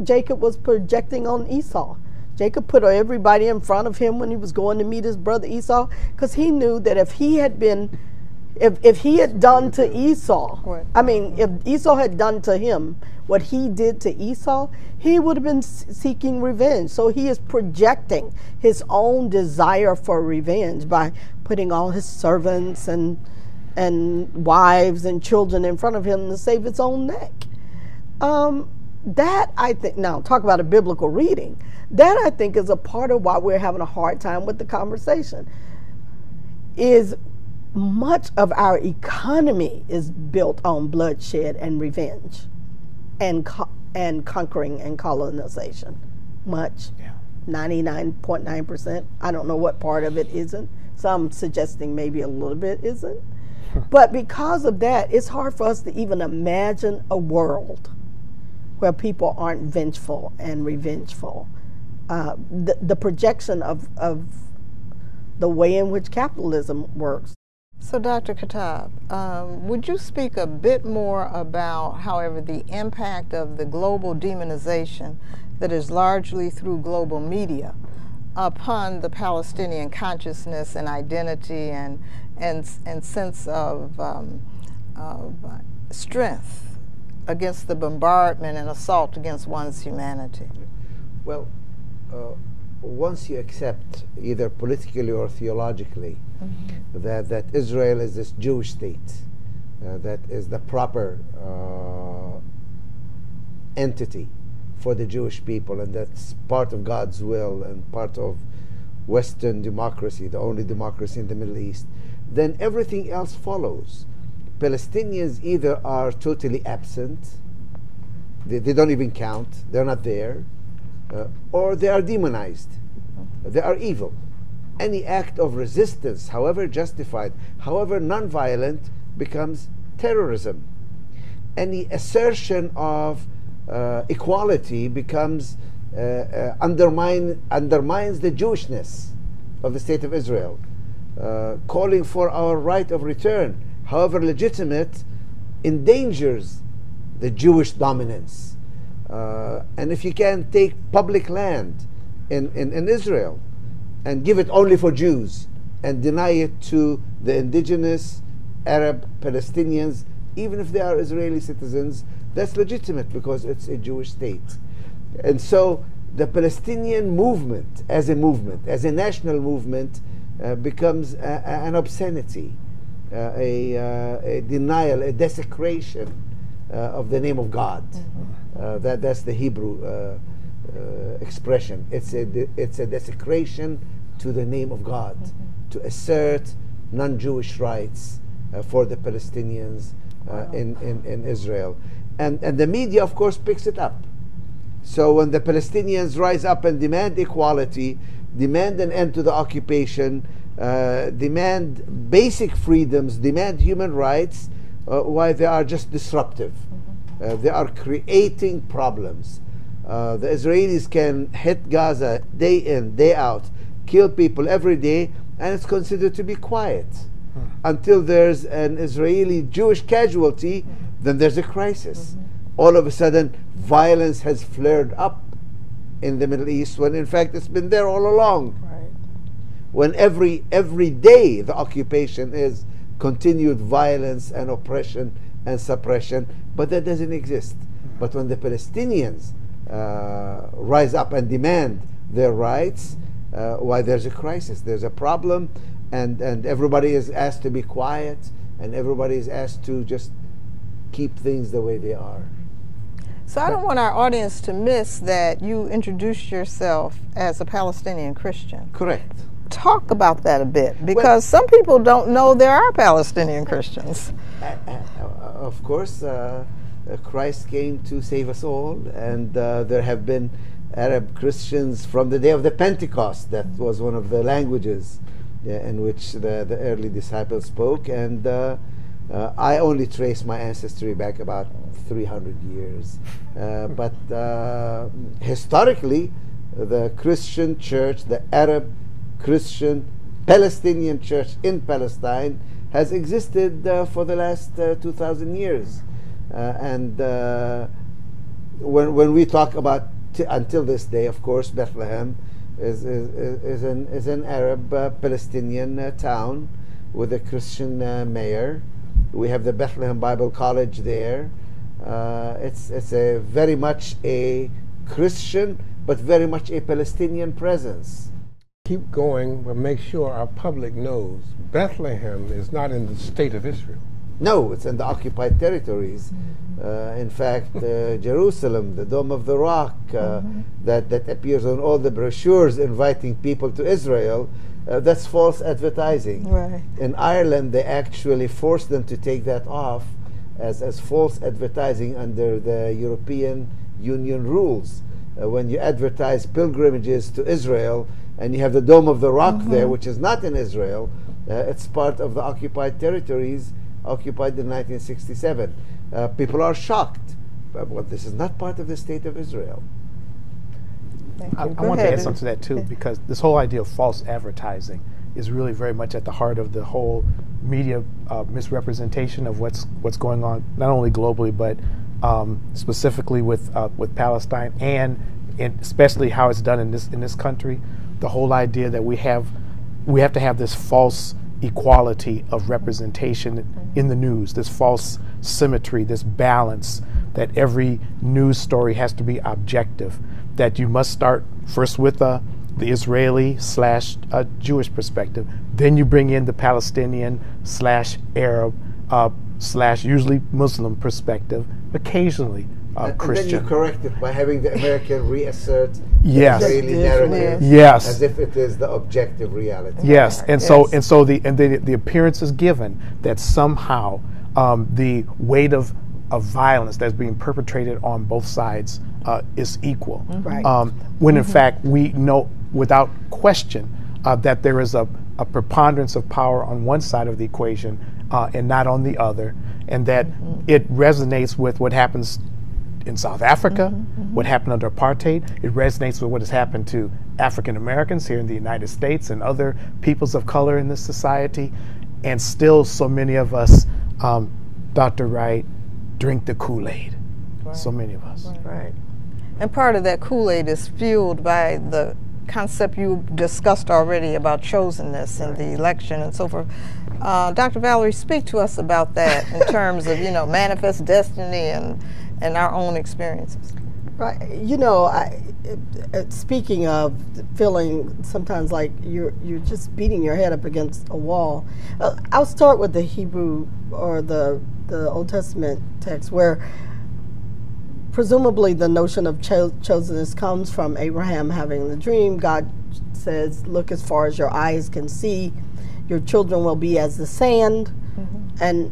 Jacob was projecting on Esau. Jacob put everybody in front of him when he was going to meet his brother Esau, because he knew that if he had done to Esau, I mean, if Esau had done to him what he did to Esau, he would have been seeking revenge. So he is projecting his own desire for revenge by putting all his servants and wives and children in front of him to save his own neck. That, I think, now talk about a biblical reading, that I think is a part of why we're having a hard time with the conversation. Is much of our economy is built on bloodshed and revenge and conquering and colonization. Much. 99.9%. I don't know what part of it isn't. Some suggesting maybe a little bit isn't. But because of that, it's hard for us to even imagine a world where people aren't vengeful and revengeful. The projection of the way in which capitalism works. So, Dr. Kuttab, would you speak a bit more about, however, the impact of the global demonization that is largely through global media upon the Palestinian consciousness and identity and sense of strength against the bombardment and assault against one's humanity? Well, once you accept, either politically or theologically, that Israel is this Jewish state, that is the proper entity for the Jewish people, and that's part of God's will and part of Western democracy, the only democracy in the Middle East, then everything else follows. Palestinians either are totally absent, they don't even count, they're not there, or they are demonized. They are evil. Any act of resistance, however justified, however nonviolent, becomes terrorism. Any assertion of equality becomes undermines the Jewishness of the state of Israel. Calling for our right of return, however legitimate, endangers the Jewish dominance. And if you can take public land in Israel and give it only for Jews and deny it to the indigenous Arab Palestinians, even if they are Israeli citizens, that's legitimate because it's a Jewish state. And so the Palestinian movement, as a national movement, becomes an obscenity, a denial, a desecration of the name of God. That's the Hebrew expression. It's a desecration to the name of God, to assert non-Jewish rights for the Palestinians in Israel. And the media, of course, picks it up. So when the Palestinians rise up and demand equality, demand an end to the occupation, demand basic freedoms, demand human rights, why they are just disruptive. They are creating problems. The Israelis can hit Gaza day in, day out, kill people every day, and it's considered to be quiet. Until there's an Israeli Jewish casualty, then there's a crisis. All of a sudden, violence has flared up in the Middle East, when in fact it's been there all along. Right. When every day the occupation is continued violence and oppression and suppression, but that doesn't exist. But when the Palestinians rise up and demand their rights, why there's a crisis, there's a problem, and everybody is asked to be quiet, and everybody is asked to just keep things the way they are. So I don't want our audience to miss that you introduced yourself as a Palestinian Christian. Correct. Talk about that a bit, because some people don't know there are Palestinian Christians. Of course, Christ came to save us all, and there have been Arab Christians from the day of the Pentecost. That was one of the languages in which the early disciples spoke, and I only trace my ancestry back about 300 years. But historically, the Christian church, the Arab Christian Palestinian church in Palestine, has existed for the last 2,000 years. And when we talk about until this day, of course, Bethlehem is an Arab Palestinian town with a Christian mayor. We have the Bethlehem Bible College there. It's a very much a Christian, but very much a Palestinian presence. Keep going, but make sure our public knows Bethlehem is not in the state of Israel. No, it's in the occupied territories. In fact, Jerusalem, the Dome of the Rock, that appears on all the brochures inviting people to Israel, that's false advertising. Right. In Ireland, they actually forced them to take that off as false advertising under the European Union rules. When you advertise pilgrimages to Israel and you have the Dome of the Rock there, which is not in Israel, it's part of the occupied territories, occupied in 1967. People are shocked, but this is not part of the state of Israel. I want to add something to that too, because this whole idea of false advertising is really very much at the heart of the whole media misrepresentation of what's going on, not only globally but specifically with Palestine, and especially how it's done in this country. The whole idea that we have to have this false equality of representation in the news, this false symmetry, this balance, that every news story has to be objective, that you must start first with the Israeli / Jewish perspective, then you bring in the Palestinian / Arab / usually Muslim perspective, occasionally Christian. And then you correct it by having the American reassert Yes. the Israeli narrative, Yes. as if it is the objective reality. Yes, and so the appearance is given that somehow the weight of violence that's being perpetrated on both sides is equal. Right. When in fact we know without question that there is a preponderance of power on one side of the equation and not on the other, and that it resonates with what happens in South Africa, what happened under apartheid. It resonates with what has happened to African Americans here in the United States and other peoples of color in this society. And still so many of us, Dr. Wright, drink the Kool-Aid. Right. So many of us. Right. And part of that Kool-Aid is fueled by the concept you discussed already about chosenness and the election and so forth. Dr. Valerie, speak to us about that in terms of, manifest destiny and our own experiences. Right. Speaking of feeling sometimes like you're just beating your head up against a wall, I'll start with the Hebrew or the Old Testament text, where presumably the notion of chosenness comes from Abraham having the dream. God says, look as far as your eyes can see. Your children will be as the sand. And,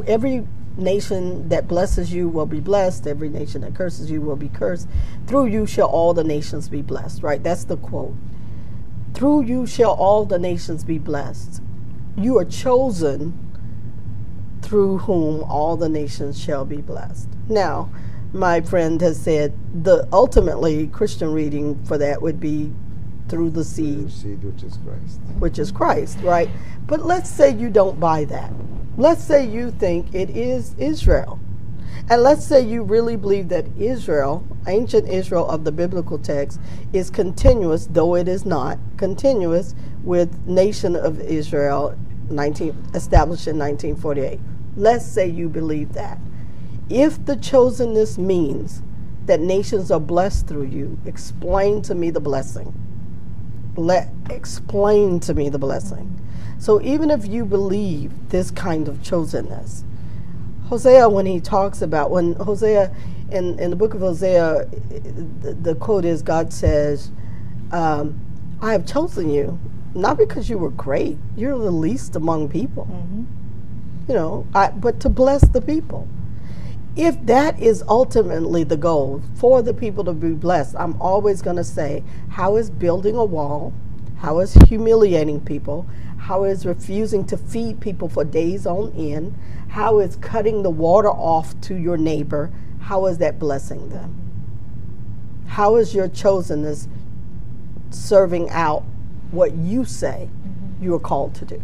every nation that blesses you will be blessed. Every nation that curses you will be cursed. Through you shall all the nations be blessed, right? That's the quote. Through you shall all the nations be blessed. You are chosen, through whom all the nations shall be blessed. Now, my friend has said the ultimately Christian reading for that would be through the seed, which is Christ. Which is Christ, right? But let's say you don't buy that. Let's say you think it is Israel. And let's say you really believe that Israel, ancient Israel of the biblical text, is continuous, though it is not, continuous with nation of Israel established in 1948. Let's say you believe that. If the chosenness means that nations are blessed through you, explain to me the blessing. Explain to me the blessing. So even if you believe this kind of chosenness, Hosea, when he talks about, in the book of Hosea, the quote is, God says, I have chosen you, not because you were great, you're the least among people, but to bless the people. If that is ultimately the goal, for the people to be blessed, I'm always going to say, how is building a wall, how is humiliating people, how is refusing to feed people for days on end, how is cutting the water off to your neighbor, how is that blessing them? How is your chosenness serving out what you say you are called to do?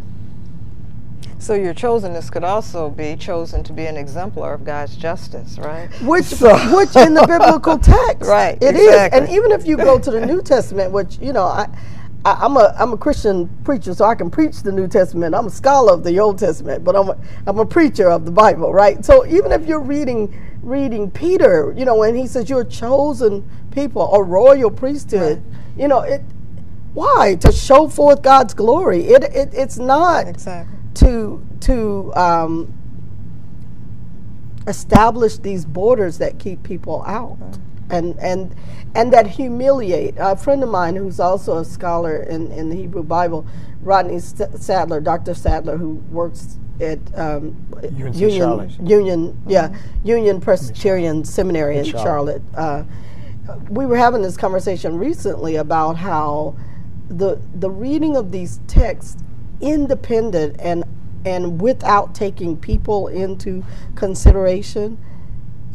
So your chosenness could also be chosen to be an exemplar of God's justice, right? Which in the biblical text, right? It exactly is. And even if you go to the New Testament, which I'm a Christian preacher, so I can preach the New Testament. I'm a scholar of the Old Testament, but I'm a preacher of the Bible, right? So even if you're reading Peter, when he says you're a chosen people, a royal priesthood, right. Why? To show forth God's glory. It's not exactly to establish these borders that keep people out. Right. And that humiliate. A friend of mine who's also a scholar in the Hebrew Bible, Rodney Sadler, Dr. Sadler, who works at Union Presbyterian Seminary in Charlotte. We were having this conversation recently about how the reading of these texts, independent and without taking people into consideration,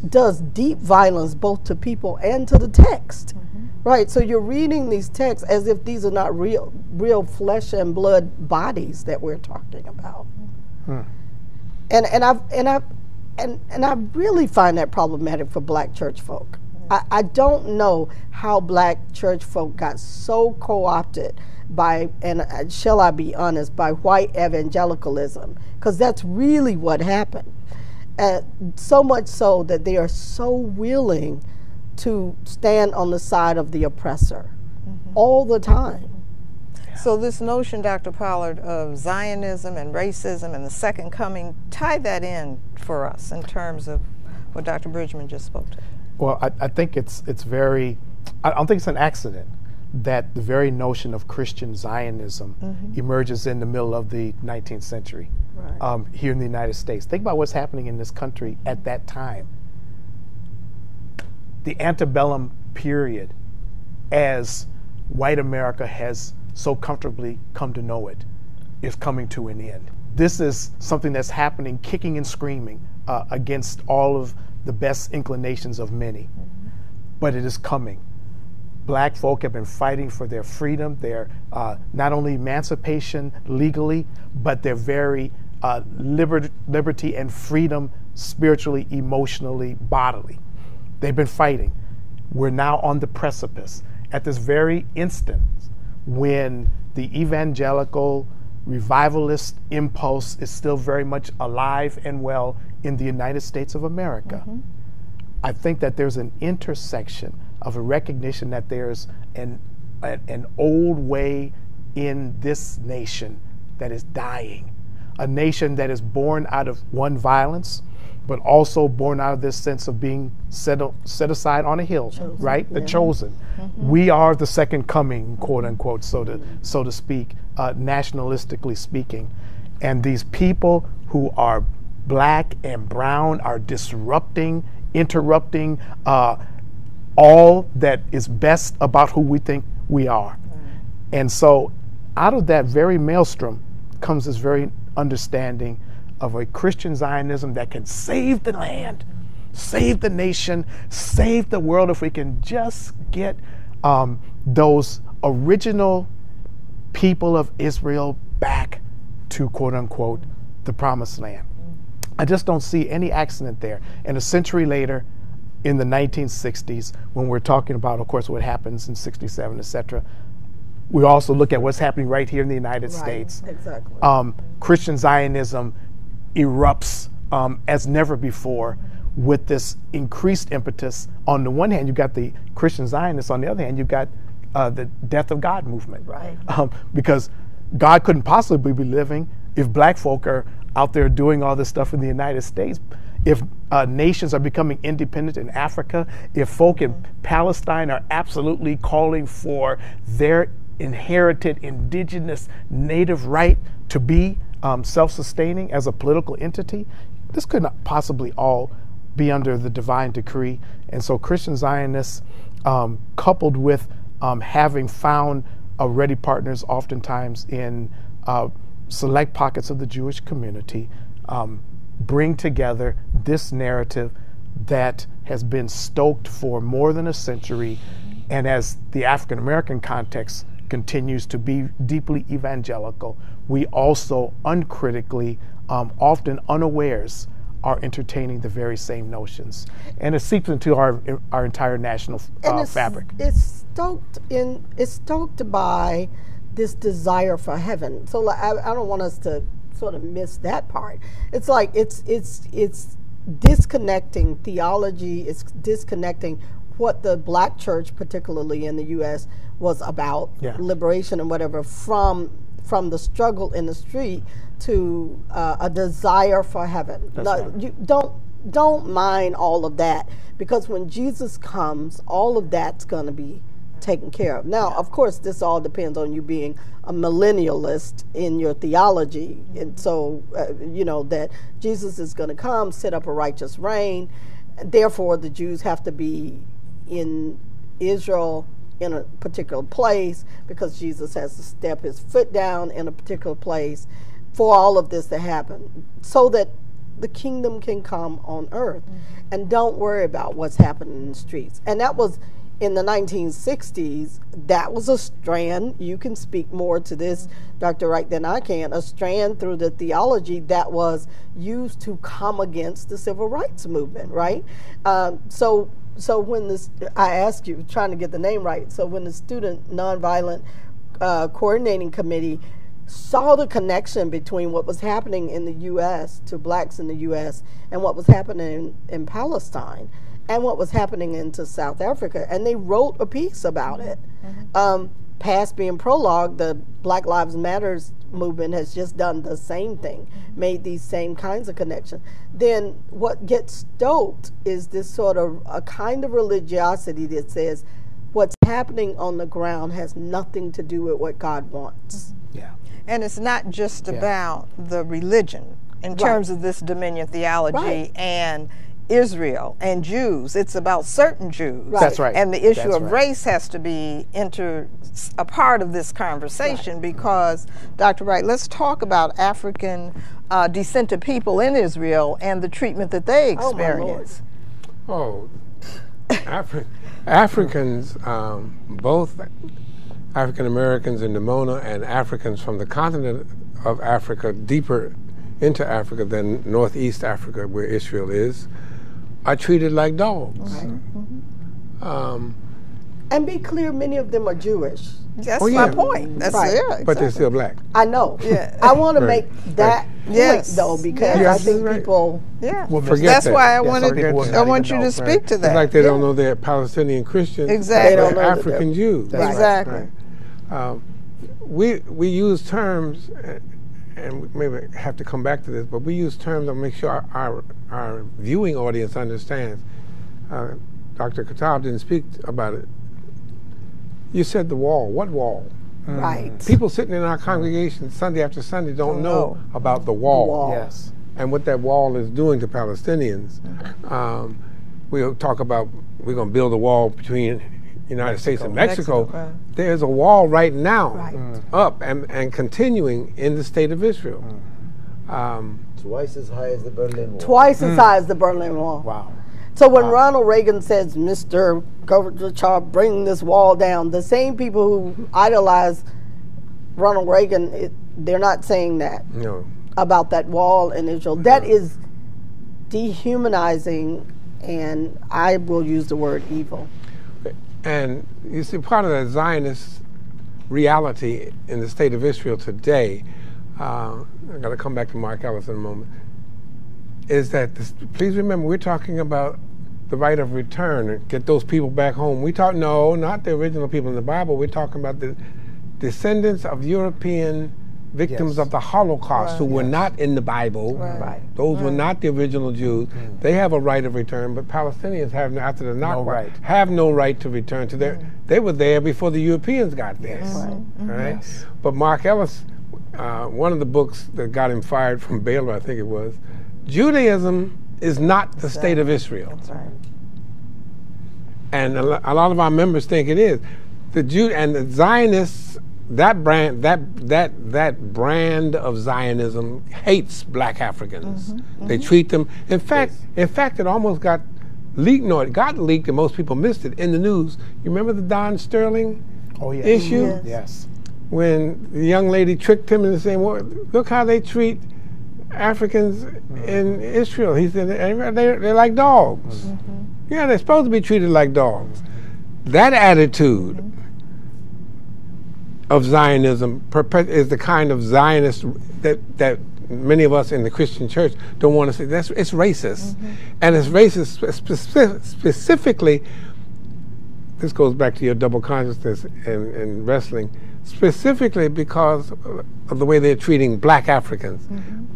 does deep violence both to people and to the text. Right, so you're reading these texts as if these are not real flesh and blood bodies that we're talking about. And I really find that problematic for black church folk. I don't know how black church folk got so co-opted by, and shall I be honest, by white evangelicalism, because that's really what happened. So much so that they are so willing to stand on the side of the oppressor all the time. So this notion, Dr. Pollard, of Zionism and racism and the second coming, tie that in for us in terms of what Dr. Bridgeman just spoke to. Well, I think it's very, I don't think it's an accident that the very notion of Christian Zionism emerges in the middle of the 19th century here in the United States. Think about what's happening in this country at that time. The antebellum period, as white America has so comfortably come to know it, is coming to an end. This is something that's happening, kicking and screaming against all of the best inclinations of many. But it is coming. Black folk have been fighting for their freedom, their not only emancipation legally, but their very liberty and freedom spiritually, emotionally, bodily. They've been fighting. We're now on the precipice. At this very instant, when the evangelical revivalist impulse is still very much alive and well in the United States of America, I think that there's an intersection of a recognition that there's an old way in this nation that is dying, a nation that is born out of one, violence, but also born out of this sense of being set aside on a hill, right? The chosen. We are the second coming, quote unquote, so to speak, nationalistically speaking. And these people who are black and brown are disrupting, interrupting all that is best about who we think we are. And so out of that very maelstrom comes this very understanding of a Christian Zionism that can save the land, save the nation, save the world if we can just get those original people of Israel back to, quote unquote, the promised land. I just don't see any accident there. And a century later, in the 1960s, when we're talking about, of course, what happens in 67, et cetera, we also look at what's happening right here in the United States. Exactly. Christian Zionism erupts as never before with this increased impetus. On the one hand, you've got the Christian Zionists. On the other hand, you've got the Death of God movement. Right. Because God couldn't possibly be living if black folk are out there doing all this stuff in the United States. If nations are becoming independent in Africa, if folk in Palestine are absolutely calling for their inherited indigenous native right to be self-sustaining as a political entity, this could not possibly all be under the divine decree. And so Christian Zionists, coupled with having found ready partners oftentimes in select pockets of the Jewish community, bring together this narrative that has been stoked for more than a century. And as the African American context continues to be deeply evangelical, we also uncritically, often unawares, are entertaining the very same notions. And it seeps into our entire national fabric. It's stoked by this desire for heaven. So like, I don't want us to sort of miss that part. It's like it's disconnecting theology, it's disconnecting what the black church, particularly in the U.S., was about, liberation and whatever, from the struggle in the street to a desire for heaven. You don't mind all of that, because when Jesus comes, all of that's going to be taken care of. Now, of course, this all depends on you being a millennialist in your theology, and so you know that Jesus is going to come, set up a righteous reign. Therefore, the Jews have to be in Israel in a particular place, because Jesus has to step his foot down in a particular place for all of this to happen, so that the kingdom can come on earth. And don't worry about what's happening in the streets. And that was in the 1960s. That was a strand. You can speak more to this, Dr. Wright, than I can. A strand through the theology that was used to come against the civil rights movement, right? So when this, I ask you, trying to get the name right, so when the Student Nonviolent Coordinating Committee saw the connection between what was happening in the U.S. to blacks in the U.S. and what was happening in Palestine and what was happening into South Africa, and they wrote a piece about it. Past being prologue, the Black Lives Matters movement has just done the same thing, made these same kinds of connections. Then what gets stoked is this sort of a kind of religiosity that says what's happening on the ground has nothing to do with what God wants. Yeah. And it's not just about the religion in terms of this dominion theology and Israel and Jews. It's about certain Jews. That's right. And the issue of race has to be a part of this conversation, because, Dr. Wright, let's talk about African descended people in Israel and the treatment that they experience. Oh, Africans, both African Americans in Nimona and Africans from the continent of Africa, deeper into Africa than Northeast Africa, where Israel is, are treated like dogs. Right. And be clear, many of them are Jewish. That's my point. That's right. Yeah, exactly. But they're still black. I know. Yeah. I want to Right. make that point though, because I think people. Well, That's that. why I Yes, wanted. forget that. I want you to speak to that. It's like they don't know they're Palestinian Christians. Exactly. They don't They're know that African they're- Jews. That's Exactly. Right. We use terms, and we maybe have to come back to this, but we use terms to make sure our viewing audience understands. Dr. Kuttab didn't speak about it. You said the wall. What wall? Right. People sitting in our congregation Sunday after Sunday don't know about the wall. The wall. Yes. And what that wall is doing to Palestinians. We'll talk about, we're going to build a wall between United States and Mexico. Right. There's a wall right now Right. up and continuing in the state of Israel. Twice as high as the Berlin Wall. Twice as high as the Berlin Wall. Wow. So when Ronald Reagan says, Mr. Gorbachev, bring this wall down, the same people who idolize Ronald Reagan, they're not saying that No. about that wall in Israel. That is dehumanizing, and I will use the word evil. And you see, part of that Zionist reality in the state of Israel today, I got to come back to Mark Ellis in a moment, is that, please remember, we're talking about the right of return and get those people back home. No, not the original people in the Bible. We're talking about the descendants of European victims Yes. of the Holocaust who were not in the Bible. Right. Those were not the original Jews. They have a right of return, but Palestinians have, after the Nakba, right. have no right to return to their. They were there before the Europeans got there. Yes. All right? Yes. But Mark Ellis, one of the books that got him fired from Baylor, I think it was, Judaism is not the state of Israel. That's right. And a lot of our members think it is. The Jew and the Zionists, that brand of Zionism hates black Africans. They treat them. In fact, it almost got leaked. No, it got leaked, and most people missed it in the news. You remember the Don Sterling issue? Yes. Yes. When the young lady tricked him into saying, "Well, look how they treat Africans in Israel." He said, "They're like dogs." Yeah, they're supposed to be treated like dogs. That attitude of Zionism is the kind of Zionist that many of us in the Christian church don't want to say. It's racist, and it's racist specifically. This goes back to your double consciousness in wrestling, specifically because of the way they're treating black Africans.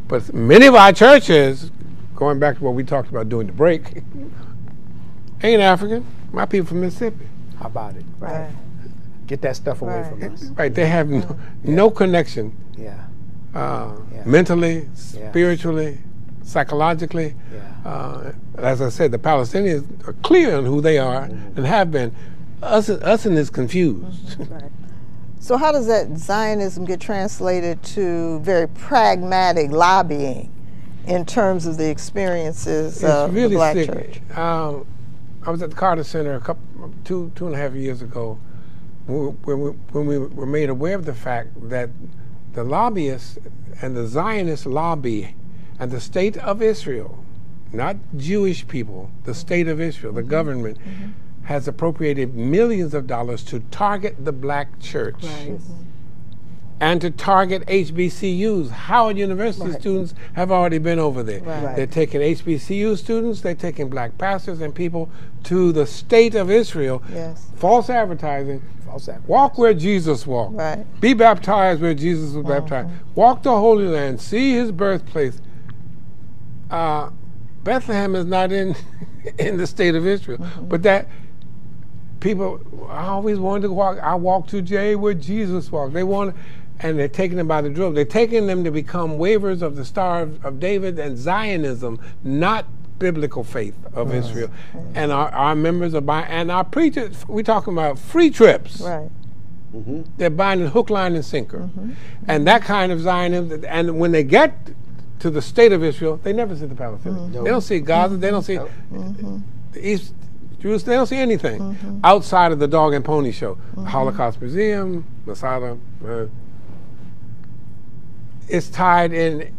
But many of our churches, going back to what we talked about during the break, ain't African. My people from Mississippi. How about it? Right. Get that stuff away from us. Right, they have no connection Yeah. mentally, spiritually, psychologically. Yeah. As I said, the Palestinians are clear on who they are and have been. Us is confused. Right. So how does that Zionism get translated to very pragmatic lobbying in terms of the experimes of the black church? I was at the Carter Center two and a half years ago when we were made aware of the fact that the lobbyists and the Zionist lobby and the state of Israel, not Jewish people, the state of Israel, the government, has appropriated millions of dollars to target the black church. Right. And to target HBCUs. Howard University students have already been over there. Right. They're taking HBCU students, they're taking black pastors and people to the state of Israel. Yes. False advertising. False advertising. Walk where Jesus walked. Right. Be baptized where Jesus was baptized. Walk the Holy Land. See his birthplace. Bethlehem is not in the state of Israel. But that people, I always wanted to walk. I walked to J where Jesus walked. They want, and they're taking them by the drove. They're taking them to become waivers of the Star of David and Zionism, not biblical faith of Israel. And our members are buying, and our preachers, we're talking about free trips. Right. They're buying it hook, line, and sinker. And that kind of Zionism, and when they get to the state of Israel, they never see the Palestinians. They don't see Gaza, they don't see, The East Jews, they don't see anything outside of the dog and pony show. The Holocaust Museum, Masada. It's tied in,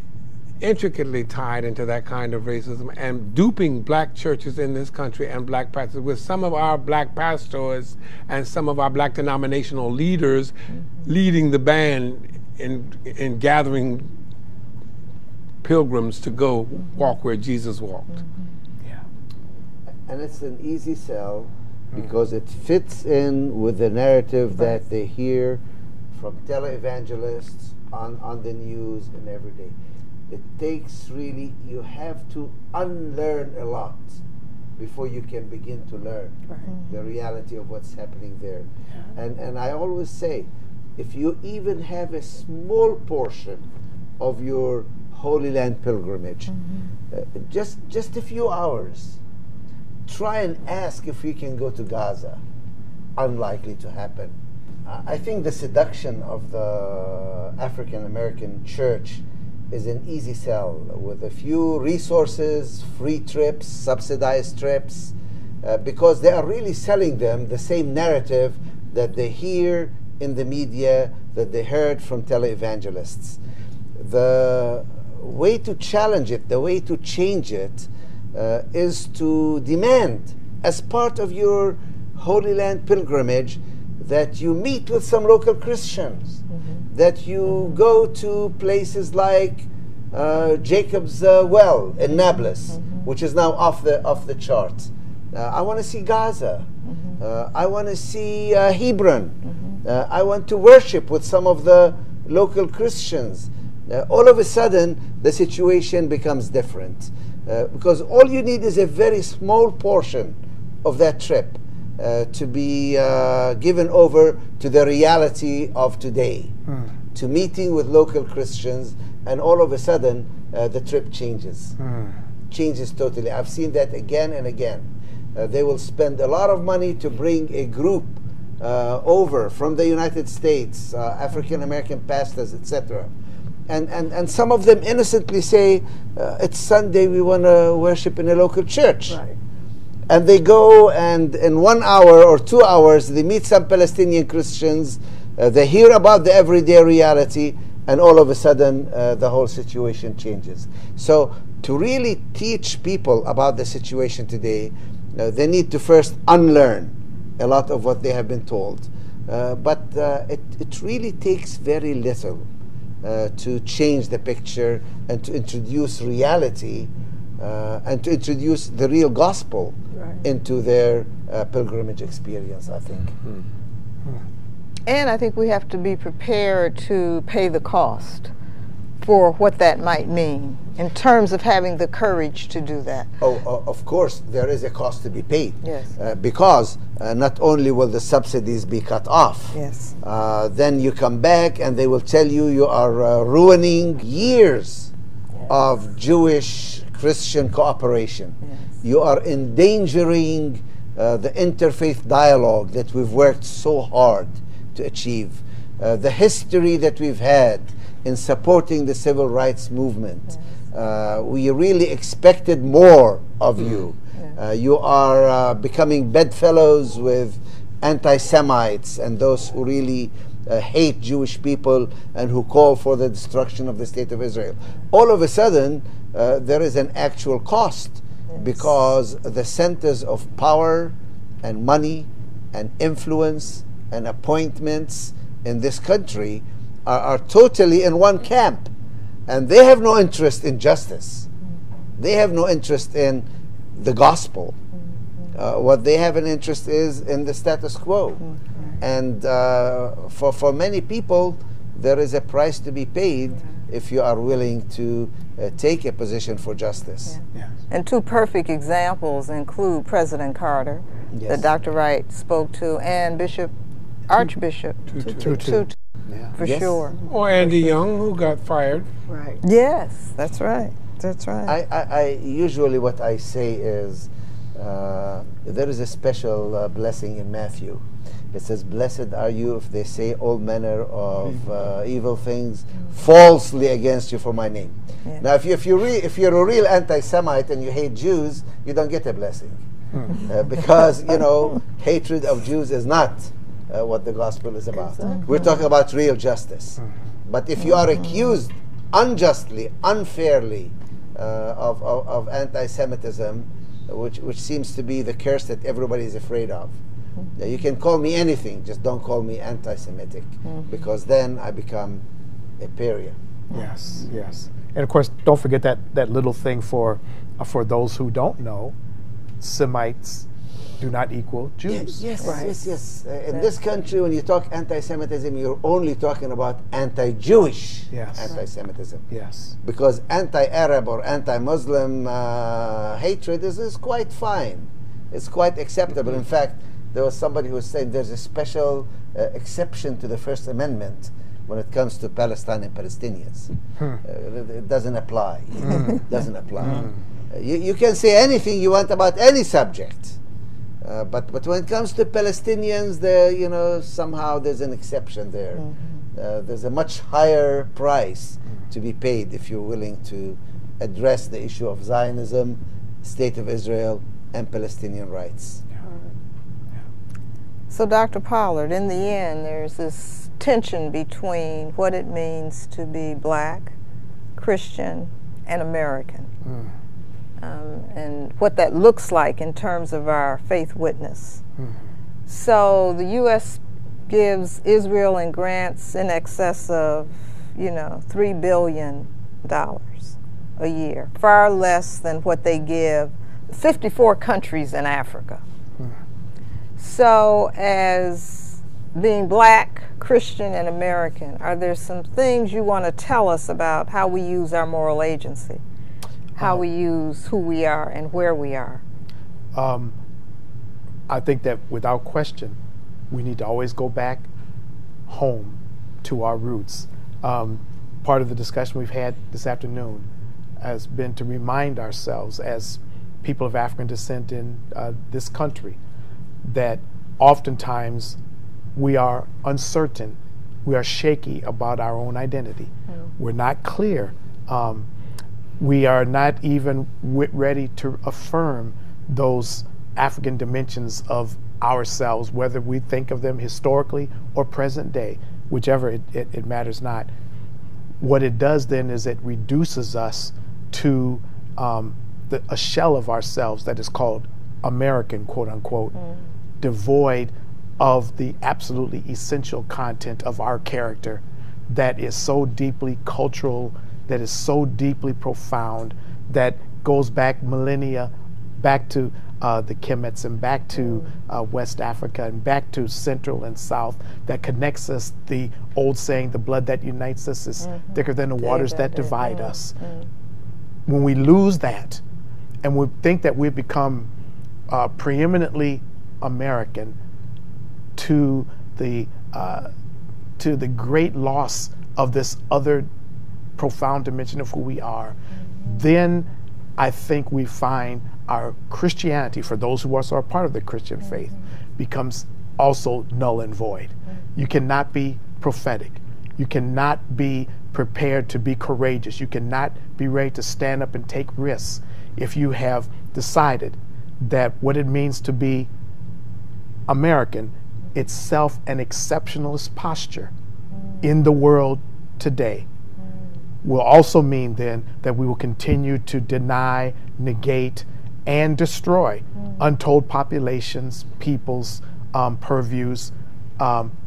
intricately tied into that kind of racism and duping black churches in this country and black pastors, with some of our black pastors and some of our black denominational leaders leading the band in gathering pilgrims to go walk where Jesus walked. Yeah. And it's an easy sell because it fits in with the narrative that they hear from televangelists on the news and every day. It takes really, you have to unlearn a lot before you can begin to learn the reality of what's happening there. And I always say, if you even have a small portion of your Holy Land pilgrimage, just a few hours, try and ask if you can go to Gaza. Unlikely to happen. I think the seduction of the African American church is an easy sell with a few resources, free trips, subsidized trips, because they are really selling them the same narrative that they hear in the media, that they heard from televangelists. The way to challenge it, the way to change it, is to demand, as part of your Holy Land pilgrimage, that you meet with some local Christians, that you go to places like Jacob's Well in Nablus, which is now off the charts. I want to see Gaza. I want to see Hebron. I want to worship with some of the local Christians. All of a sudden, the situation becomes different, because all you need is a very small portion of that trip to be given over to the reality of today, to meeting with local Christians, and all of a sudden the trip changes. Changes totally. I've seen that again and again. They will spend a lot of money to bring a group over from the United States, African American pastors, etc. And some of them innocently say, it's Sunday, we want to worship in a local church. Right. And they go, and in 1 hour or 2 hours, they meet some Palestinian Christians, they hear about the everyday reality, and all of a sudden the whole situation changes. So to really teach people about the situation today, they need to first unlearn a lot of what they have been told. But it really takes very little to change the picture and to introduce reality and to introduce the real gospel into their pilgrimage experience, I think. And I think we have to be prepared to pay the cost for what that might mean in terms of having the courage to do that. Oh, of course, there is a cost to be paid. Yes. Because not only will the subsidies be cut off, Yes. Then you come back and they will tell you you are ruining years of Jewish-Christian cooperation. Yes. You are endangering the interfaith dialogue that we've worked so hard to achieve, the history that we've had in supporting the civil rights movement. We really expected more of you. You are becoming bedfellows with anti-Semites and those who really hate Jewish people and who call for the destruction of the state of Israel. All of a sudden, there is an actual cost, because the centers of power and money and influence and appointments in this country are totally in one camp, and they have no interest in justice. They have no interest in the gospel. What they have an interest is in the status quo. And for many people, there is a price to be paid if you are willing to take a position for justice. And two perfect examples include President Carter, that Dr. Wright spoke to, and Archbishop Tutu. For sure. Or Andy Young, who got fired. Right. Yes, that's right. That's right. I usually what I say is there is a special blessing in Matthew. It says, "Blessed are you if they say all manner of evil things falsely against you for my name." Now, if you're a real anti-Semite and you hate Jews, you don't get a blessing. because, you know, hatred of Jews is not what the gospel is about. We're talking about real justice. But if you are accused unjustly, unfairly of anti-Semitism, which seems to be the curse that everybody is afraid of, you can call me anything, just don't call me anti-Semitic, because then I become a pariah. Yes, yes. And of course, don't forget that little thing for those who don't know, Semites do not equal Jews. Yes. In this country, when you talk anti-Semitism, you're only talking about anti-Jewish anti-Semitism. Yes. Because anti-Arab or anti-Muslim hatred is quite fine. It's quite acceptable. In fact, there was somebody who was saying there's a special exception to the First Amendment when it comes to Palestine and Palestinians. It doesn't apply. Doesn't apply. You can say anything you want about any subject, but when it comes to Palestinians, you know, somehow there's an exception there. There's a much higher price to be paid if you're willing to address the issue of Zionism, State of Israel, and Palestinian rights. So, Dr. Pollard, in the end, there's this tension between what it means to be black, Christian, and American, and what that looks like in terms of our faith witness. So the U.S. gives Israel in grants in excess of, you know, $3 billion a year, far less than what they give 54 countries in Africa. So as being black, Christian, and American, are there some things you want to tell us about how we use our moral agency, how we use who we are and where we are? I think that without question, we need to always go back home to our roots. Part of the discussion we've had this afternoon has been to remind ourselves as people of African descent in this country that oftentimes we are uncertain, we are shaky about our own identity. We're not clear. We are not even ready to affirm those African dimensions of ourselves, whether we think of them historically or present day, whichever, it matters not. What it does then is it reduces us to a shell of ourselves that is called American, quote unquote, devoid of the absolutely essential content of our character that is so deeply cultural, that is so deeply profound, that goes back millennia, back to the Kemets and back to West Africa and back to Central and South, that connects us. The old saying, the blood that unites us is thicker than the waters that divide us. When we lose that and we think that we've become preeminently American, to the great loss of this other profound dimension of who we are, then I think we find our Christianity, for those who also are part of the Christian faith, becomes also null and void. You cannot be prophetic. You cannot be prepared to be courageous. You cannot be ready to stand up and take risks if you have decided that what it means to be American itself an exceptionalist posture in the world today will also mean then that we will continue to deny, negate, and destroy untold populations, peoples, purviews,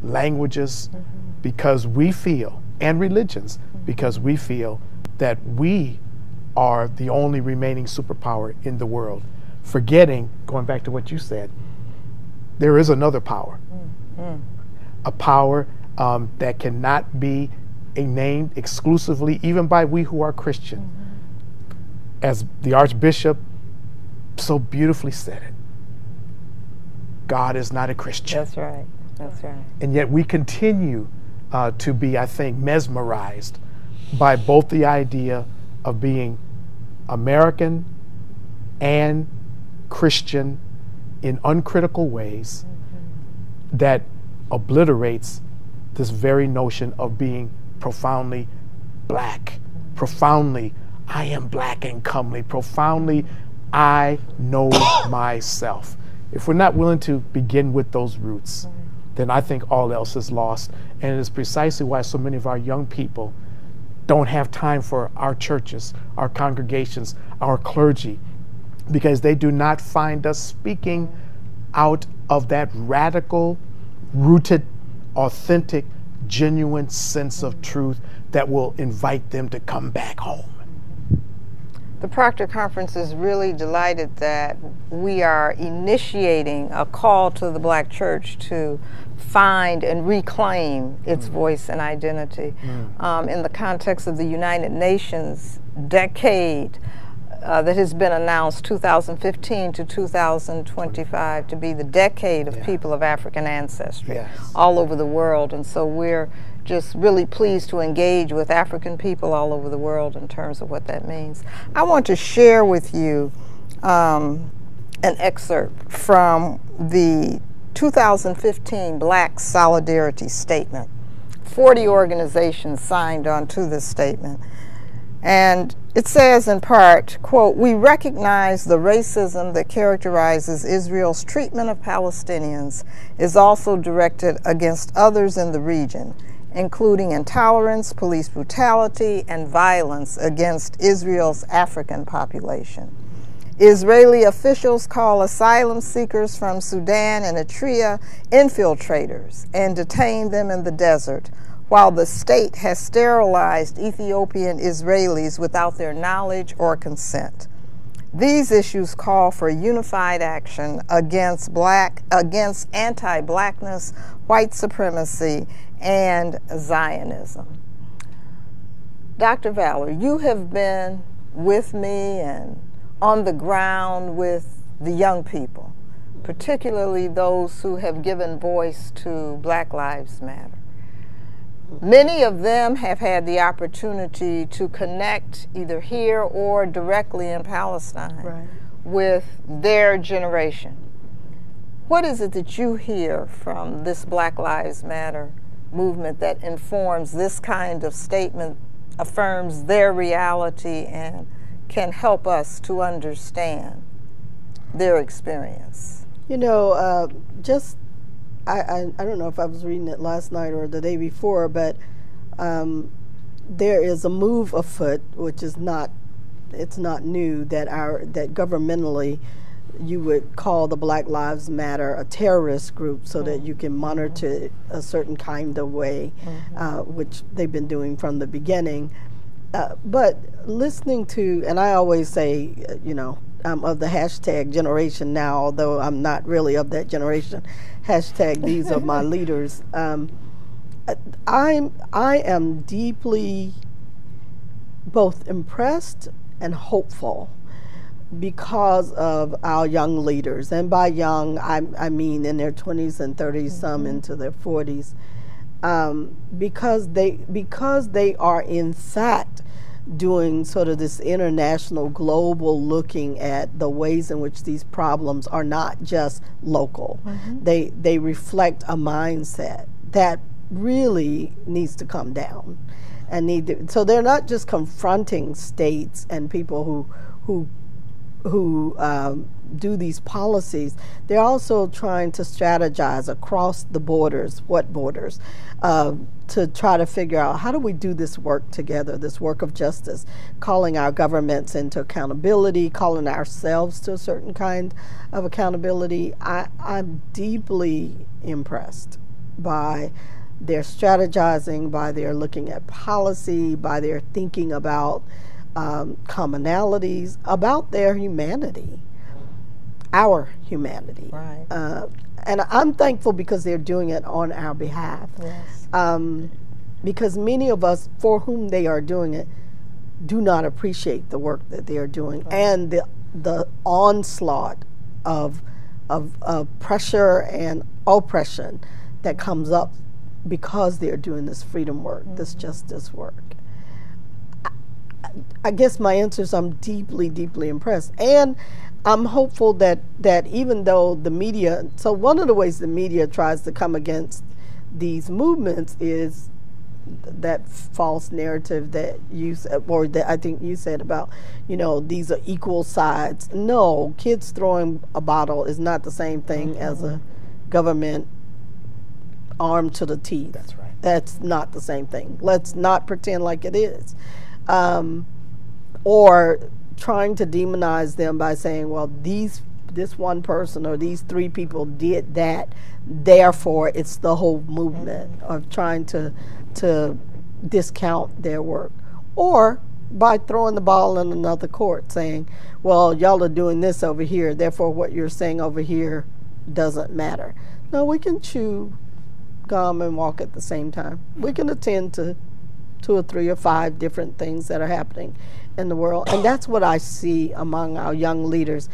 languages, because we feel, and religions, because we feel that we are the only remaining superpower in the world. Forgetting, going back to what you said, there is another power, a power that cannot be named exclusively even by we who are Christian. As the Archbishop so beautifully said it, God is not a Christian. That's right. That's right. And yet we continue to be, I think, mesmerized by both the idea of being American and Christian in uncritical ways that obliterates this very notion of being profoundly black, profoundly, I am black and comely, profoundly I know myself. If we're not willing to begin with those roots, then I think all else is lost. And it is precisely why so many of our young people don't have time for our churches, our congregations, our clergy, because they do not find us speaking out of that radical, rooted, authentic, genuine sense of truth that will invite them to come back home. The Proctor Conference is really delighted that we are initiating a call to the Black church to find and reclaim its voice and identity. In the context of the United Nations decade that has been announced, 2015 to 2025, to be the decade of people of African ancestry all over the world. And so we're just really pleased to engage with African people all over the world in terms of what that means. I want to share with you an excerpt from the 2015 Black Solidarity Statement. 40 organizations signed on to this statement. And it says in part, quote, "We recognize the racism that characterizes Israel's treatment of Palestinians is also directed against others in the region, including intolerance, police brutality, and violence against Israel's African population. Israeli officials call asylum seekers from Sudan and Eritrea infiltrators and detain them in the desert, while the state has sterilized Ethiopian Israelis without their knowledge or consent. These issues call for unified action against anti-blackness, white supremacy, and Zionism." Dr. Valerie, you have been with me and on the ground with the young people, particularly those who have given voice to Black Lives Matter. Many of them have had the opportunity to connect either here or directly in Palestine with their generation. What is it that you hear from this Black Lives Matter movement that informs this kind of statement, affirms their reality, and can help us to understand their experience? You know, I don't know if I was reading it last night or the day before, but there is a move afoot, which is not, it's not new, that governmentally you would call the Black Lives Matter a terrorist group so that you can monitor a certain kind of way, which they've been doing from the beginning. But listening to, and I always say, you know, I'm of the hashtag generation now, although I'm not really of that generation. Hashtag these are my leaders. I am deeply both impressed and hopeful because of our young leaders, and by young I mean in their 20s and 30s, some into their 40s, because they are in fact doing sort of this international, global looking at the ways in which these problems are not just local. They reflect a mindset that really needs to come down, and so they're not just confronting states and people who do these policies. They're also trying to strategize across the borders, to try to figure out how do we do this work together, this work of justice, calling our governments into accountability, calling ourselves to a certain kind of accountability. I'm deeply impressed by their strategizing, by their looking at policy, by their thinking about commonalities, about their humanity, our humanity. Right. And I'm thankful because they're doing it on our behalf. Yes. Because many of us for whom they are doing it do not appreciate the work that they are doing, and the onslaught of pressure and oppression that comes up because they're doing this freedom work, this justice work. I guess my answer is I'm deeply, deeply impressed. And I'm hopeful that even though the media, so one of the ways the media tries to come against these movements is that false narrative that you said, or that I think you said about, you know, these are equal sides. No, kids throwing a bottle is not the same thing as a government armed to the teeth. That's right. That's not the same thing. Let's not pretend like it is. Or trying to demonize them by saying, well, this one person or these three people did that, therefore it's the whole movement, of trying to discount their work. Or by throwing the ball in another court, saying, well, y'all are doing this over here, therefore what you're saying over here doesn't matter. No, we can chew gum and walk at the same time. We can attend to 2 or 3 or 5 different things that are happening in the world. And that's what I see among our young leaders.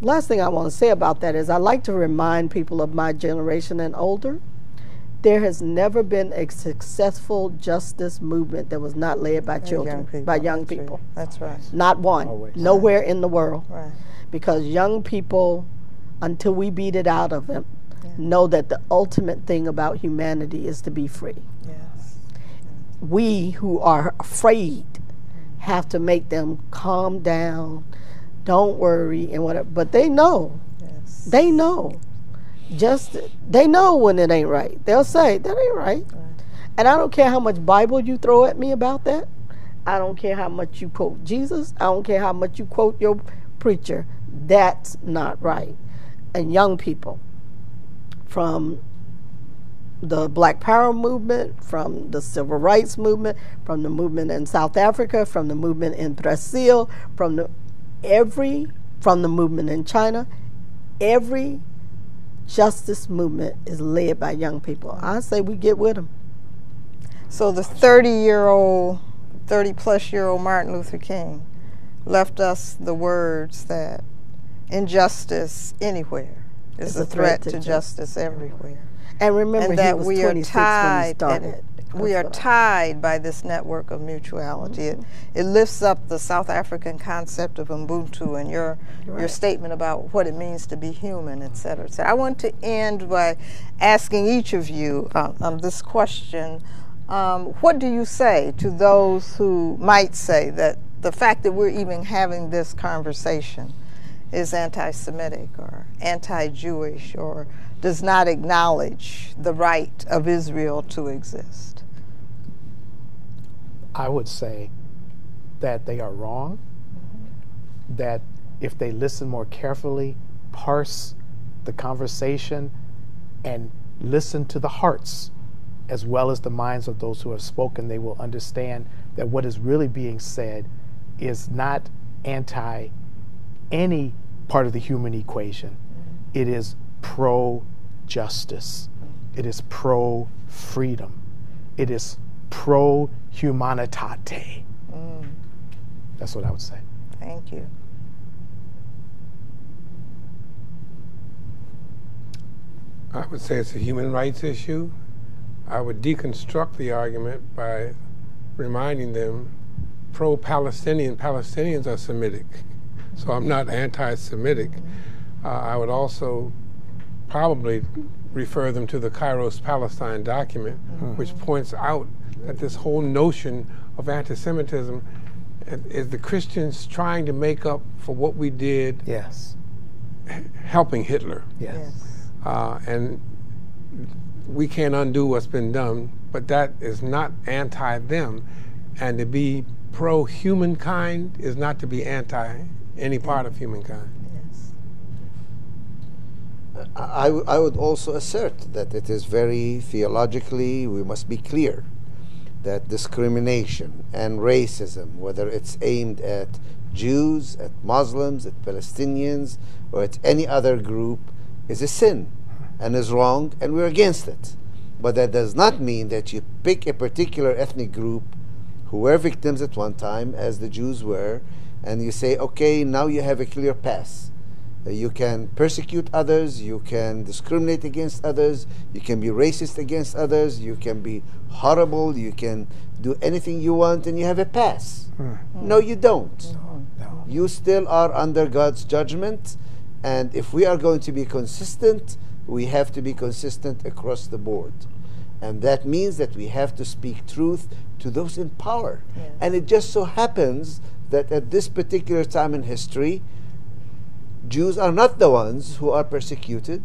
Last thing I want to say about that is I like to remind people of my generation and older, there has never been a successful justice movement that was not led by children, by young people. That's right. Not one. Always. Nowhere in the world. Right. Because young people, until we beat it out of them, know that the ultimate thing about humanity is to be free. Yes. We who are afraid have to make them calm down, don't worry, and whatever. But they know. Yes. They know. They know when it ain't right. They'll say, that ain't right. And I don't care how much Bible you throw at me about that. I don't care how much you quote Jesus. I don't care how much you quote your preacher. That's not right. And young people, from the Black Power movement, from the Civil Rights movement, from the movement in South Africa, from the movement in Brazil, from the movement in China, every justice movement is led by young people. I say we get with them. So the 30-plus-year-old Martin Luther King left us the words that injustice anywhere is a threat to justice everywhere. And remember, and that he was we are 26 tied, when he started. we are tied by this network of mutuality. It lifts up the South African concept of Ubuntu and your statement about what it means to be human, et cetera, et cetera. I want to end by asking each of you this question. What do you say to those who might say that the fact that we're even having this conversation is anti-Semitic or anti-Jewish or does not acknowledge the right of Israel to exist? I would say that they are wrong, that if they listen more carefully, parse the conversation, and listen to the hearts as well as the minds of those who have spoken, they will understand that what is really being said is not anti any part of the human equation. It is pro-justice. It is pro-freedom. It is pro-humanitate. That's what I would say. Thank you. I would say it's a human rights issue. I would deconstruct the argument by reminding them pro-Palestinian, Palestinians are Semitic. So I'm not anti-Semitic. I would also probably refer them to the Kairos Palestine document, which points out that this whole notion of anti-Semitism is the Christians trying to make up for what we did helping Hitler. And we can't undo what's been done, but that is not anti-them. And to be pro-humankind is not to be anti any part of humankind. I would also assert that it is very theologically, we must be clear that discrimination and racism, whether it's aimed at Jews, at Muslims, at Palestinians, or at any other group, is a sin and is wrong, and we're against it. But that does not mean that you pick a particular ethnic group who were victims at one time, as the Jews were, and you say, okay, now you have a clear pass. You can persecute others, you can discriminate against others, you can be racist against others, you can be horrible, you can do anything you want, and you have a pass. No, you don't. No. You still are under God's judgment, and if we are going to be consistent, we have to be consistent across the board. And that means that we have to speak truth to those in power. Yes. And it just so happens that at this particular time in history, Jews are not the ones who are persecuted.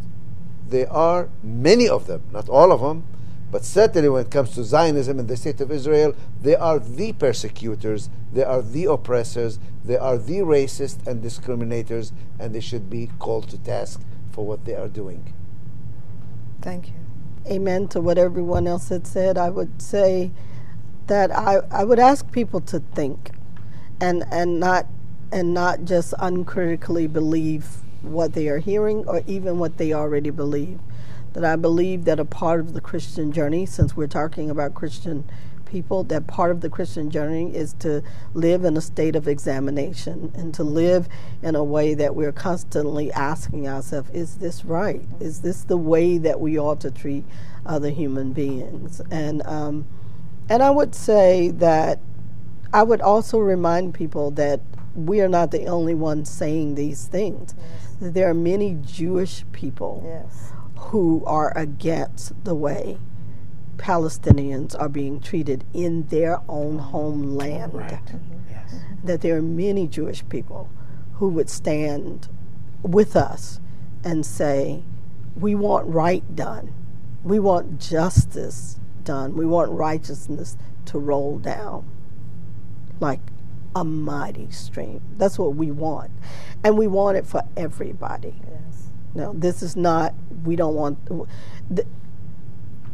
They are many of them, not all of them, but certainly when it comes to Zionism and the state of Israel, they are the persecutors, they are the oppressors, they are the racists and discriminators, and they should be called to task for what they are doing. Thank you. Amen to what everyone else had said. I would say that I would ask people to think and not just uncritically believe what they are hearing or even what they already believe. That I believe that a part of the Christian journey, since we're talking about Christian people, that part of the Christian journey is to live in a state of examination and to live in a way that we're constantly asking ourselves, is this right? Is this the way that we ought to treat other human beings? And I would say that I would also remind people that we are not the only ones saying these things. Yes. There are many Jewish people Yes. who are against the way Palestinians are being treated in their own homeland. Right. Yes. That there are many Jewish people who would stand with us and say, we want right done. We want justice done. We want righteousness to roll down like a mighty stream. That's what we want. And we want it for everybody. Yes. No, this is not, we don't want,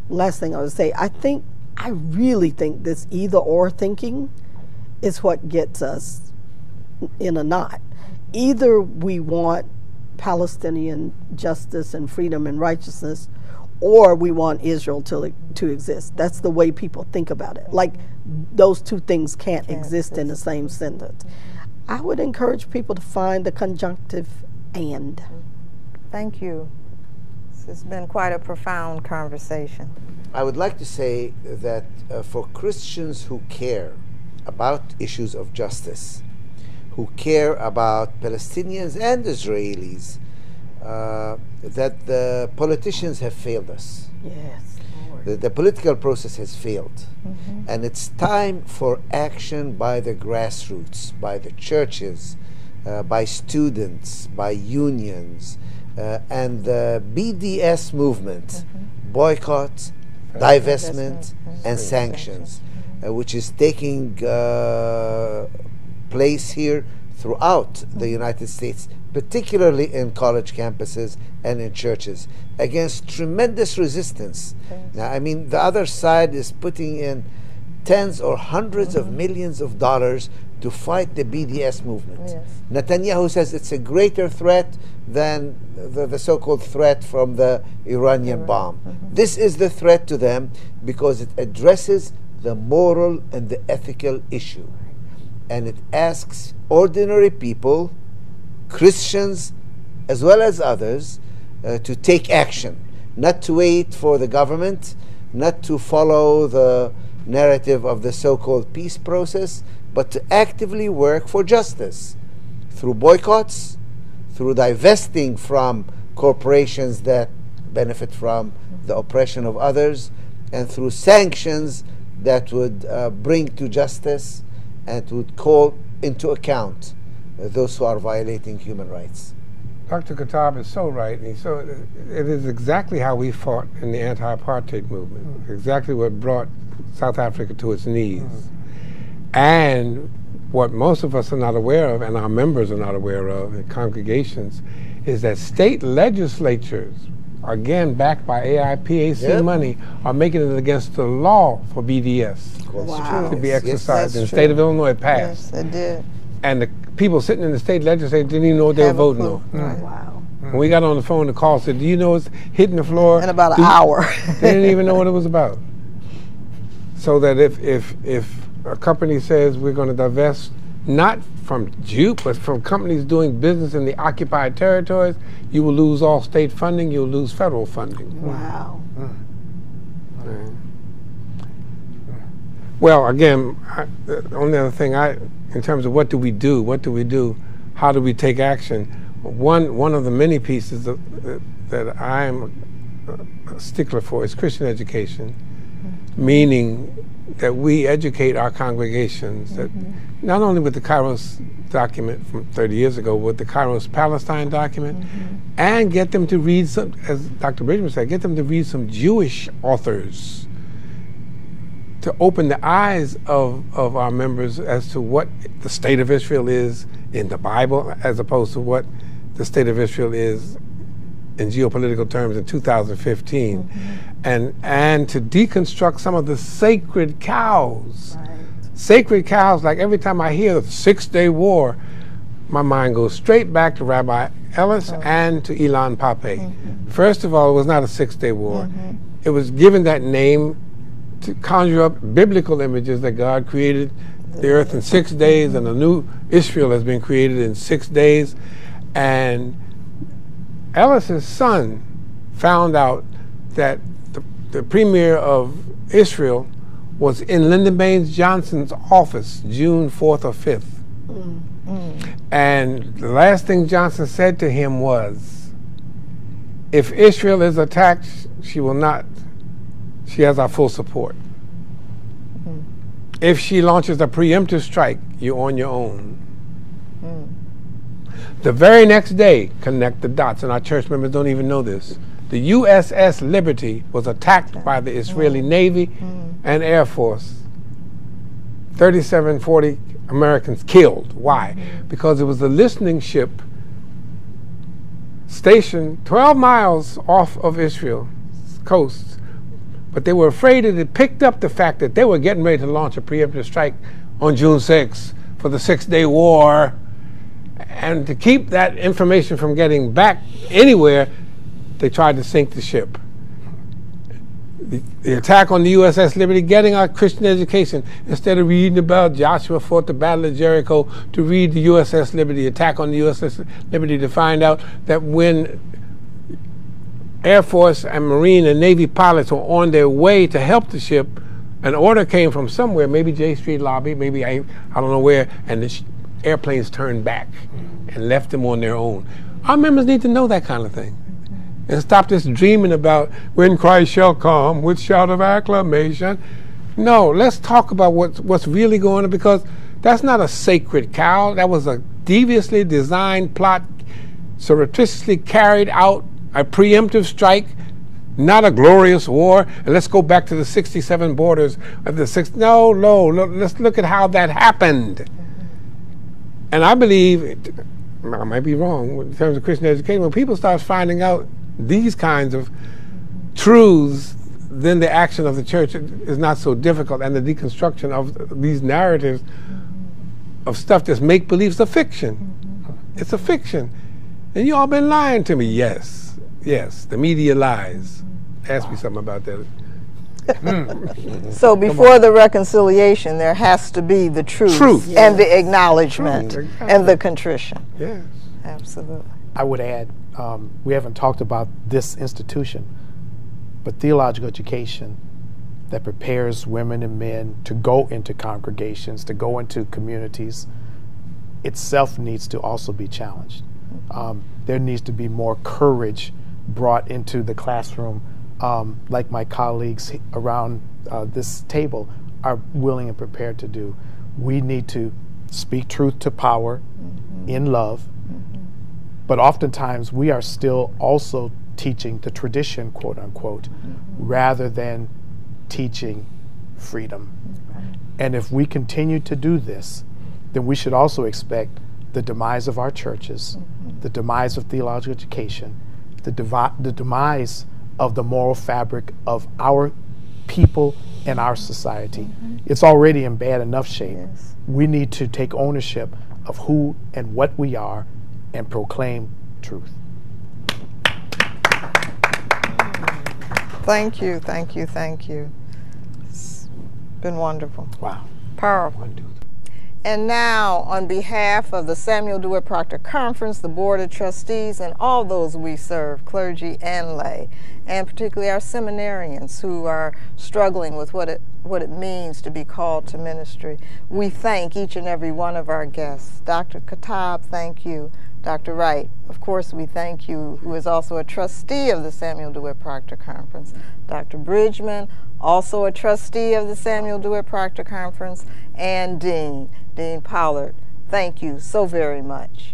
last thing I would say, I really think this either or thinking is what gets us in a knot. Either we want Palestinian justice and freedom and righteousness, or we want Israel to exist. That's the way people think about it. Like those two things can't exist in the same sentence. I would encourage people to find the conjunctive and. Thank you. This has been quite a profound conversation. I would like to say that for Christians who care about issues of justice, who care about Palestinians and Israelis, that the politicians have failed us. Yes, Lord. The political process has failed. Mm-hmm. And it's time for action by the grassroots, by the churches, by students, by unions, and the BDS movement, boycott, divestment, and sanctions, which is taking place here throughout the United States, particularly in college campuses and in churches, against tremendous resistance. Now, I mean, the other side is putting in tens or hundreds of millions of dollars to fight the BDS movement. Yes. Netanyahu says it's a greater threat than the so-called threat from the Iranian bomb. This is the threat to them because it addresses the moral and the ethical issue. And it asks ordinary people, Christians as well as others, to take action, not to wait for the government, not to follow the narrative of the so-called peace process, but to actively work for justice through boycotts, through divesting from corporations that benefit from the oppression of others, and through sanctions that would bring to justice and would call into account those who are violating human rights. Dr. Kuttab is so right. And it is exactly how we fought in the anti-apartheid movement, exactly what brought South Africa to its knees. And what most of us are not aware of, and our members are not aware of in congregations, is that state legislatures, again backed by AIPAC money, are making it against the law for BDS Wow. to be exercised. Yes, in the that's state of true. Illinois it passed. Yes, it did. And the people sitting in the state legislature didn't even know what they were Have a voting clue. on. Right. Wow. When we got on the phone, the call said, do you know it's hitting the floor? In about an hour. They didn't even know what it was about. So that if a company says we're going to divest not from Jupe, but from companies doing business in the occupied territories, you will lose all state funding, you'll lose federal funding. Wow. Well, again, the only other thing in terms of what do we do, how do we take action, one of the many pieces that I'm a stickler for is Christian education, meaning that we educate our congregations that not only with the Kairos document from 30 years ago, with the Kairos Palestine document, and get them to read some, as Dr. Bridgeman said, get them to read some Jewish authors to open the eyes of our members as to what the state of Israel is in the Bible as opposed to what the state of Israel is in geopolitical terms in 2015, and to deconstruct some of the sacred cows. Right. Sacred cows, like every time I hear the 6-Day War, my mind goes straight back to Rabbi Ellis and to Ilan Pape. First of all, it was not a 6-Day War. It was given that name to conjure up biblical images that God created the earth in 6 days, and a new Israel has been created in 6 days. And Ellis's son found out that the premier of Israel was in Lyndon Baines Johnson's office June 4th or 5th. And the last thing Johnson said to him was, if Israel is attacked, she has our full support. If she launches a preemptive strike, you're on your own. The very next day, connect the dots, and our church members don't even know this, the USS Liberty was attacked by the Israeli Navy and Air Force. 40 Americans killed. Why? Because it was a listening ship stationed 12 miles off of Israel's coast, but they were afraid that it picked up the fact that they were getting ready to launch a preemptive strike on June 6th for the 6-Day War. And to keep that information from getting back anywhere, they tried to sink the ship. The attack on the USS Liberty, getting our Christian education, instead of reading about Joshua fought the Battle of Jericho, to read the USS Liberty, attack on the USS Liberty, to find out that when Air Force and Marine and Navy pilots were on their way to help the ship, an order came from somewhere, maybe J Street Lobby, maybe I don't know where, and the airplanes turned back and left them on their own. Our members need to know that kind of thing and stop this dreaming about when Christ shall come with shout of acclamation. No, let's talk about what's really going on, because that's not a sacred cow. That was a deviously designed plot, surreptitiously carried out, a preemptive strike, not a glorious war. And let's go back to the 67 borders of the six. No, let's look at how that happened. And I believe, I might be wrong in terms of Christian education, when people start finding out these kinds of truths, then the action of the church is not so difficult, and the deconstruction of these narratives of stuff that's make-believe is a fiction. It's a fiction. And you all been lying to me. Yes, the media lies. Ask me something about that. So before the reconciliation, there has to be the truth. And the acknowledgement and the contrition. Yes. Absolutely. I would add, we haven't talked about this institution, but theological education that prepares women and men to go into congregations, to go into communities, itself needs to also be challenged. There needs to be more courage brought into the classroom, like my colleagues around this table are willing and prepared to do. We need to speak truth to power in love, but oftentimes we are still also teaching the tradition, quote unquote, rather than teaching freedom. And if we continue to do this, then we should also expect the demise of our churches, the demise of theological education, the demise of the moral fabric of our people and our society. It's already in bad enough shape. Yes. We need to take ownership of who and what we are and proclaim truth. Thank you, thank you, thank you. It's been wonderful. Wow. Powerful. And now, on behalf of the Samuel DeWitt Proctor Conference, the Board of Trustees, and all those we serve, clergy and lay, and particularly our seminarians who are struggling with what it means to be called to ministry, we thank each and every one of our guests. Dr. Kuttab, thank you. Dr. Wright, of course we thank you, who is also a trustee of the Samuel DeWitt Proctor Conference. Dr. Bridgeman, also a trustee of the Samuel DeWitt Proctor Conference, and Dean Pollard. Thank you so very much.